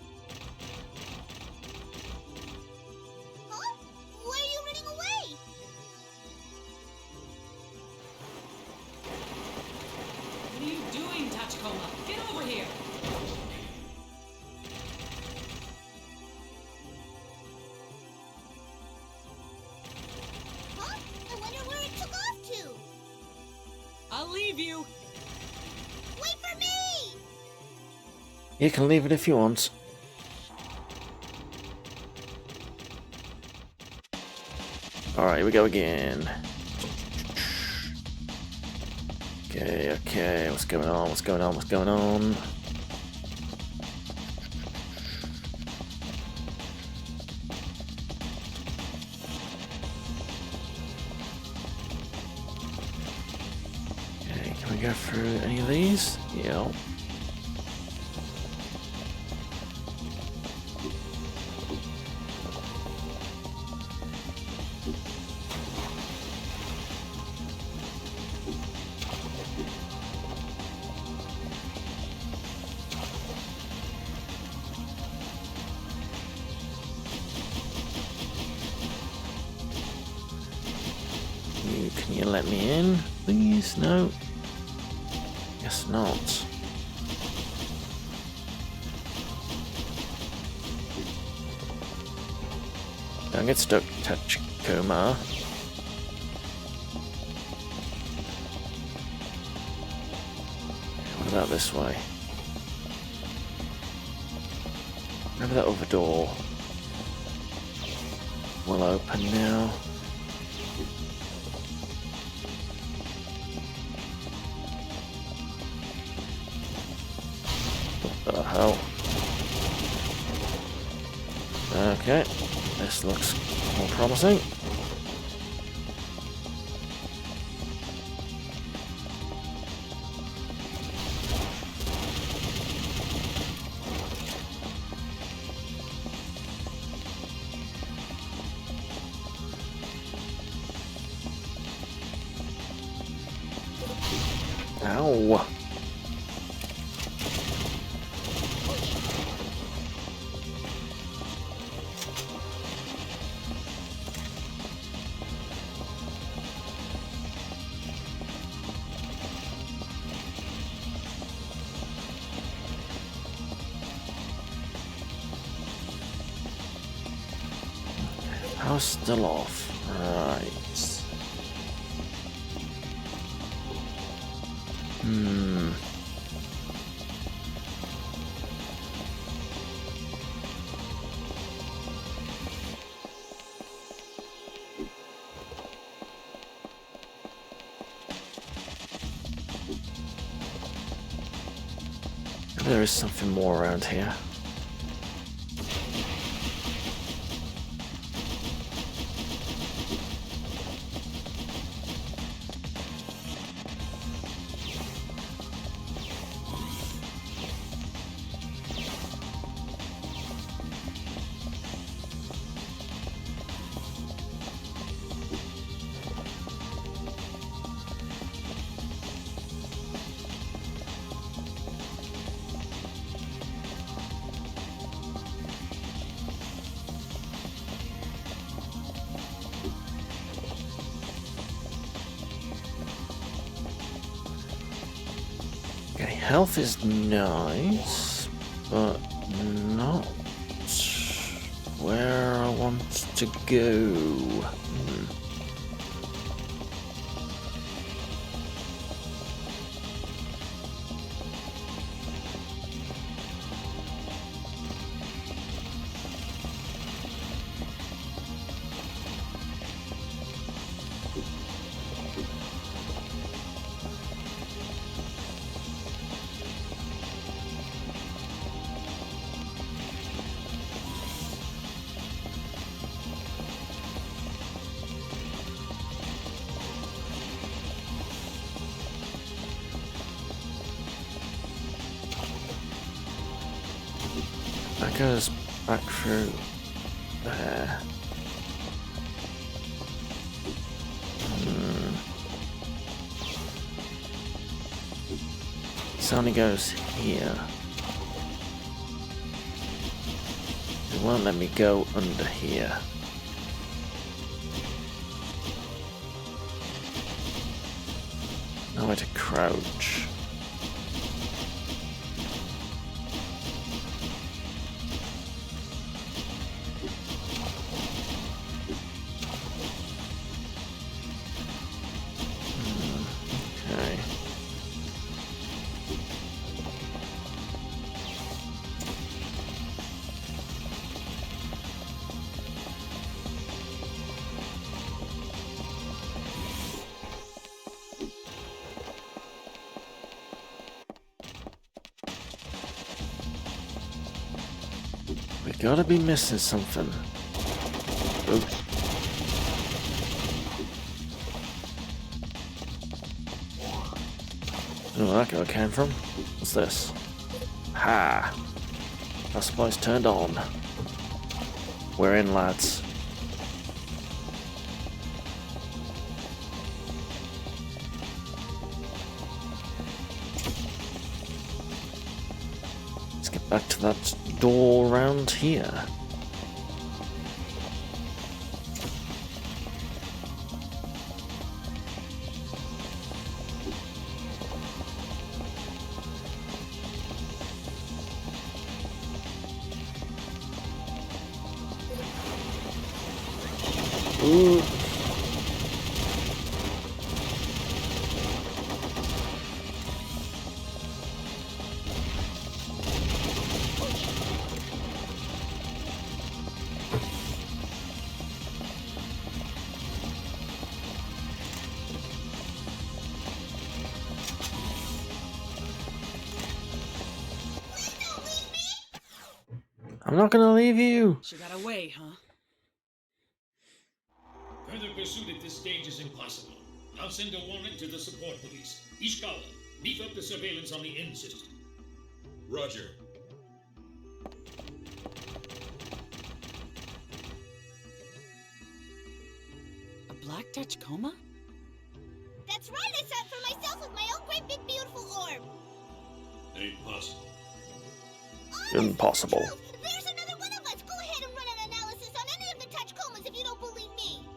Huh? Why are you running away? What are you doing, Tachikoma? Get over here! Huh? I wonder where it took off to. I'll leave you! Wait for me! You can leave it if you want. Alright, here we go again. Okay, what's going on, what's going on, what's going on? Okay, can we go through any of these? Yeah. Can you let me in, please? No? Guess not. Don't get stuck, Tachikoma. What about this way? Remember that other door will open now. What the hell? Okay, this looks more promising. Ow! Power's still off. Right. There is something more around here. Okay, health is nice, but not where I want to go. goes back through there. This only goes here. It won't let me go under here. Nowhere to crouch. Okay. We gotta be missing something. Oops. I don't know where that guy came from. What's this? Ha! Our supply's turned on. We're in, lads. Let's get back to that door around here. Ooh. I'm not gonna leave you. She got away, huh? Further pursuit at this stage is impossible. I'll send a warrant to the support police. Ishikawa, beef up the surveillance on the N system. Roger. A black touch coma? That's right, I saw it for myself with my own great big beautiful orb. Ain't possible. Impossible. There's another one of us. Go ahead and run an analysis on any of the touch comas if you don't believe me.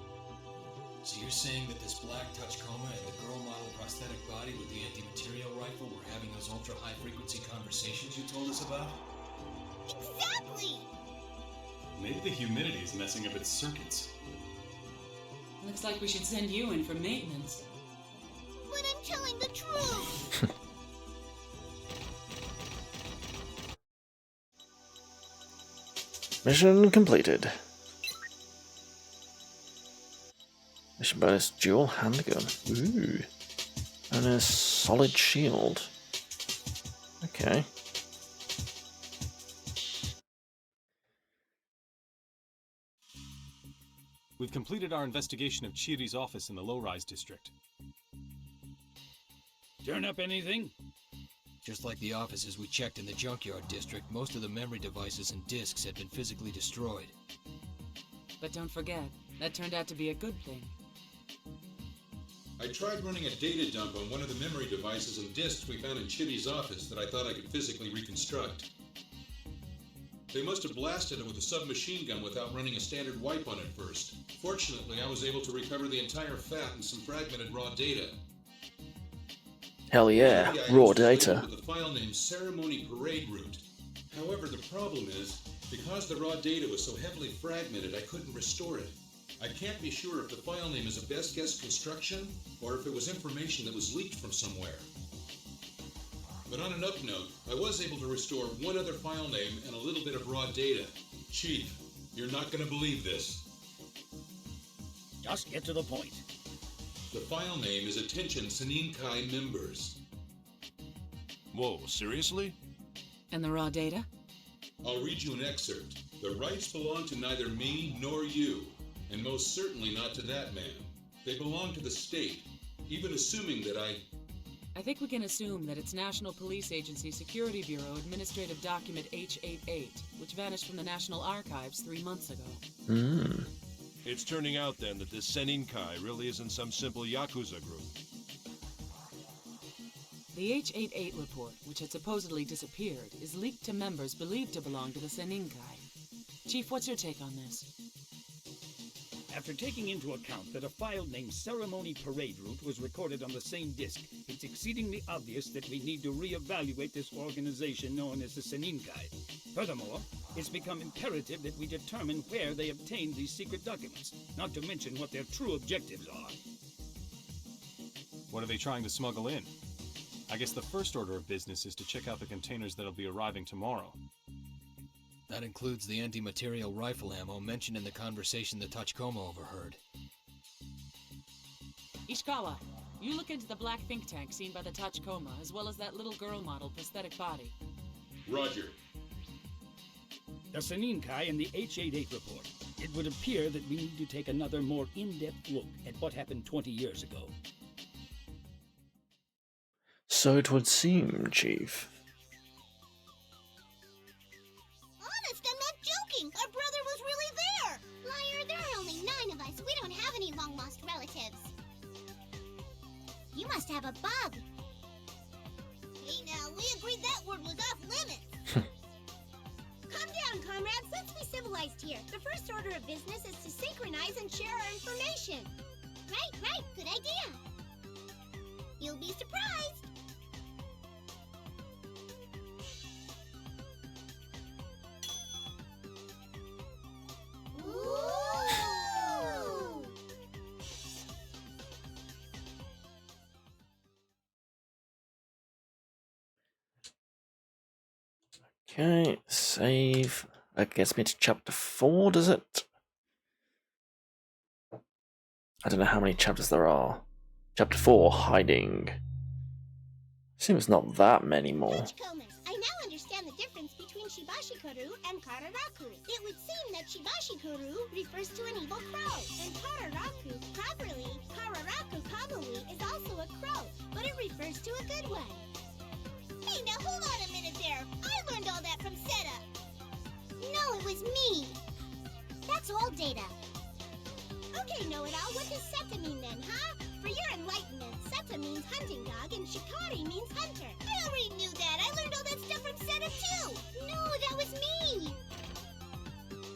So you're saying that this black touch coma and the girl model prosthetic body with the anti-material rifle were having those ultra-high frequency conversations you told us about? Exactly! Maybe the humidity is messing up its circuits. Looks like we should send you in for maintenance. But I'm telling the truth. Mission completed. Mission bonus dual handgun. Ooh. And a solid shield. Okay. We've completed our investigation of Chiri's office in the low-rise district. Turn up anything? Just like the offices we checked in the junkyard district, most of the memory devices and disks had been physically destroyed. But don't forget, that turned out to be a good thing. I tried running a data dump on one of the memory devices and disks we found in Chitty's office that I thought I could physically reconstruct. They must have blasted it with a submachine gun without running a standard wipe on it first. Fortunately, I was able to recover the entire fat and some fragmented raw data. Hell yeah, raw data. With the file name Ceremony Parade Route. However, the problem is, because the raw data was so heavily fragmented, I couldn't restore it. I can't be sure if the file name is a best guess construction, or if it was information that was leaked from somewhere. But on an up note, I was able to restore one other file name and a little bit of raw data. Chief, you're not going to believe this. Just get to the point. The file name is Attention Seninkai Members. Whoa, seriously? And the raw data? I'll read you an excerpt. The rights belong to neither me nor you, and most certainly not to that man. They belong to the state, even assuming that I I think we can assume that it's National Police Agency Security Bureau Administrative Document H88, which vanished from the National Archives 3 months ago. Hmm. It's turning out then that this Seninkai really isn't some simple Yakuza group. The H88 report, which had supposedly disappeared, is leaked to members believed to belong to the Seninkai. Chief, what's your take on this? After taking into account that a file named Ceremony Parade Route was recorded on the same disk, it's exceedingly obvious that we need to reevaluate this organization known as the Seninkai. Furthermore, it's become imperative that we determine where they obtained these secret documents, not to mention what their true objectives are. What are they trying to smuggle in? I guess the first order of business is to check out the containers that'll be arriving tomorrow. That includes the anti-material rifle ammo mentioned in the conversation that Tachikoma overheard. Ishikawa, you look into the black think tank seen by the Tachikoma, as well as that little girl model prosthetic body. Roger. The Seninkai and the H88 report. It would appear that we need to take another, more in-depth look at what happened 20 years ago. So it would seem, Chief. Honest, I'm not joking. Our brother was really there. Liar, there are only 9 of us. We don't have any long-lost relatives. You must have a bug. Hey, now, we agreed that word was off limits. Calm down, comrades. Let's be civilized here. The first order of business is to synchronize and share our information. Right. Good idea. You'll be surprised. Ooh! Okay, save. That gets me to chapter 4, does it? I don't know how many chapters there are. Chapter 4, hiding. Seems not that many more. Tachikomas, I now understand the difference between Shibashikoru and Kararaku. It would seem that Shibashikoru refers to an evil crow, and Kararaku, properly, Kararaku Kamui, is also a crow, but it refers to a good one. Hey, now hold on a minute there. I learned all that from Seta. No, it was me. That's old data. Okay, know-it-all, what does Seta mean then, huh? For your enlightenment, Seta means hunting dog and Shikari means hunter. I already knew that. I learned all that stuff from Seta too. No, that was me.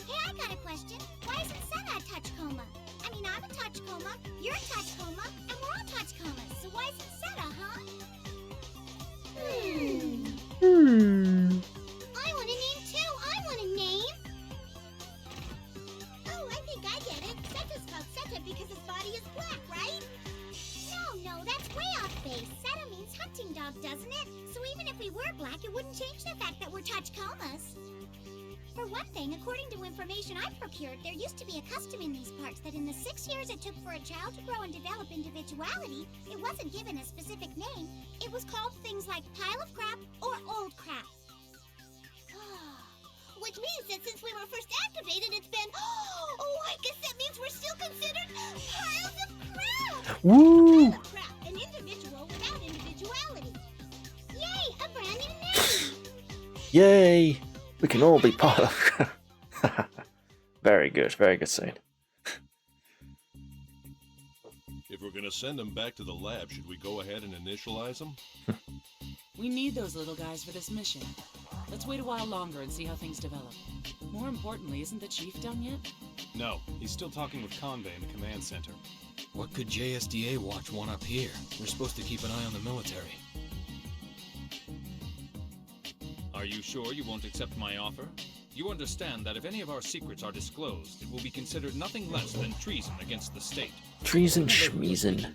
Hey, I got a question. Why isn't Seta a Tachikoma? I mean, I'm a Tachikoma, you're a Tachikoma, and we're all Tachikomas. So why isn't Seta, huh? I want a name too. I want a name. Oh, I think I get it. Seta's called Seta because his body is black, right? No, that's way off base. Seta means hunting dog, doesn't it? So even if we were black, it wouldn't change the fact that we're Tachikomas. For one thing, according to information I've procured, there used to be a custom in these parts that in the 6 years it took for a child to grow and develop individuality, it wasn't given a specific name. It was called things like pile of crap or old crap. Which means that since we were first activated, it's been... Oh, I guess that means we're still considered piles of crap! Woo! A pile of crap, an individual without individuality. Yay, a brand new name! Yay! We can all be part of. Very good scene. If we're gonna send them back to the lab, should we go ahead and initialize them? We need those little guys for this mission. Let's wait a while longer and see how things develop. More importantly, isn't the chief done yet? No, he's still talking with Convey in the command center. What could JSDA watch want up here? We're supposed to keep an eye on the military. Are you sure you won't accept my offer? You understand that if any of our secrets are disclosed, it will be considered nothing less than treason against the state. Treason schmeason.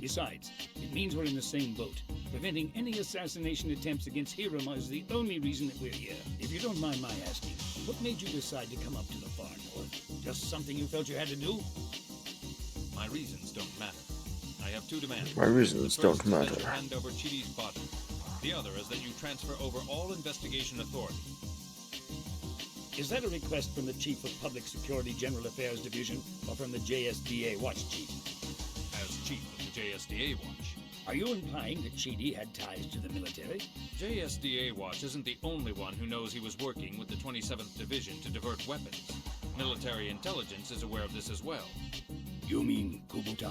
Besides, it means we're in the same boat. Preventing any assassination attempts against Hiruma is the only reason that we're here. If you don't mind my asking, what made you decide to come up to the far north? Just something you felt you had to do? My reasons don't matter. I have 2 demands. My reasons The don't first is that matter. you hand over Chidi's body. The other is that you transfer over all investigation authority. Is that a request from the Chief of Public Security General Affairs Division or from the JSDA Watch Chief? As Chief of the JSDA Watch, Are you implying that Chidi had ties to the military? JSDA Watch isn't the only one who knows he was working with the 27th Division to divert weapons. Military intelligence is aware of this as well. You mean Kubuta?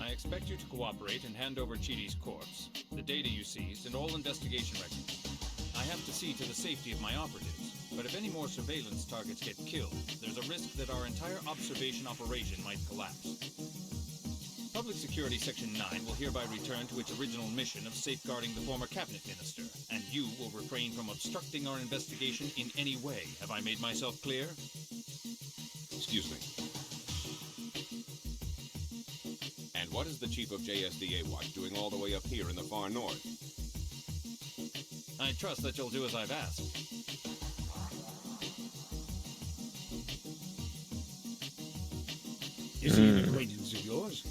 I expect you to cooperate and hand over Chidi's corpse, the data you seized, and all investigation records. I have to see to the safety of my operatives, but if any more surveillance targets get killed, there's a risk that our entire observation operation might collapse. Public Security Section 9 will hereby return to its original mission of safeguarding the former cabinet minister, and you will refrain from obstructing our investigation in any way. Have I made myself clear? Excuse me. And what is the chief of JSDA Watch doing all the way up here in the far north? I trust that you'll do as I've asked. Is he an acquaintance of yours?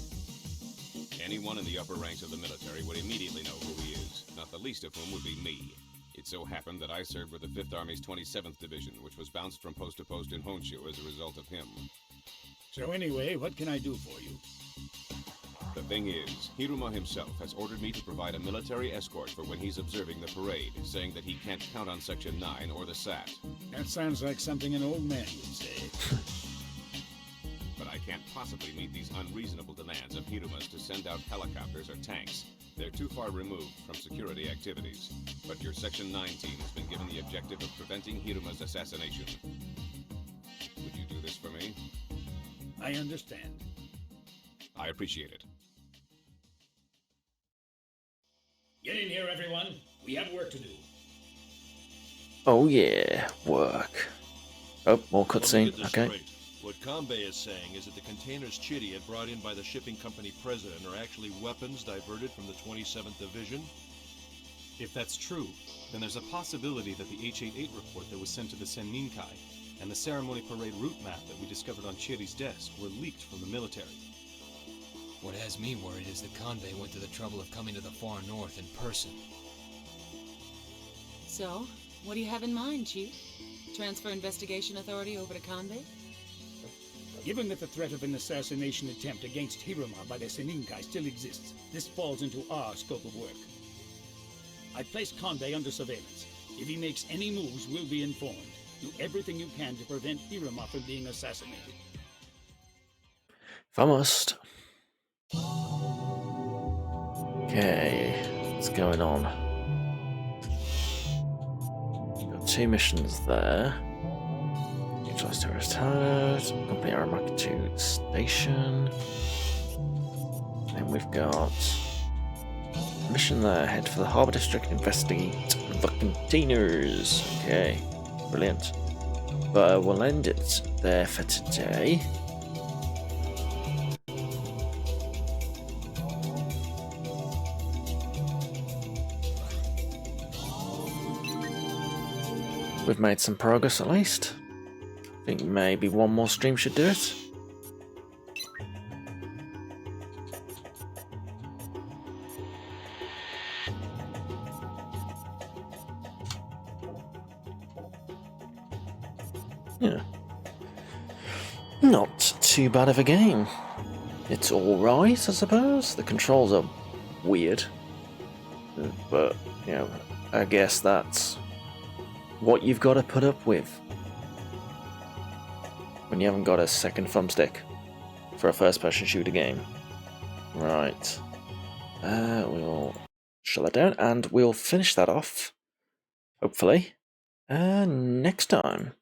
Anyone in the upper ranks of the military would immediately know who he is, not the least of whom would be me. It so happened that I served with the 5th Army's 27th Division, which was bounced from post to post in Honshu as a result of him. So anyway, what can I do for you? The thing is, Hiruma himself has ordered me to provide a military escort for when he's observing the parade, saying that he can't count on Section 9 or the SAT. That sounds like something an old man would say. But I can't possibly meet these unreasonable demands of Hiruma's to send out helicopters or tanks. They're too far removed from security activities. But your Section 9 team has been given the objective of preventing Hiruma's assassination. Would you do this for me? I understand. I appreciate it. Get in here, everyone. We have work to do. Oh yeah, work. Oh, more cutscene. Okay. Straight. What Kanbei is saying is that the containers Chidi had brought in by the shipping company president are actually weapons diverted from the 27th Division? If that's true, then there's a possibility that the H-88 report that was sent to the Senninkai and the ceremony parade route map that we discovered on Chidi's desk were leaked from the military. What has me worried is that Kanbei went to the trouble of coming to the far north in person. So, what do you have in mind, Chief? Transfer investigation authority over to Kanbei? Given that the threat of an assassination attempt against Hiruma by the Senninkai still exists, this falls into our scope of work. I place Kanbei under surveillance. If he makes any moves, we'll be informed. Do everything you can to prevent Hiruma from being assassinated. If I must. Okay, what's going on? Got 2 missions there. Neutralize terrorist herd, complete Aramaki 2 station. Then we've got a mission there, head for the harbour district, investigate the containers. Okay, brilliant. But we'll end it there for today. We've made some progress at least. I think maybe one more stream should do it. Yeah. Not too bad of a game. It's alright, I suppose. The controls are weird. But, you know, I guess that's what you've got to put up with when you haven't got a second thumbstick for a first-person shooter game. Right. We'll shut that down, and we'll finish that off, hopefully, next time.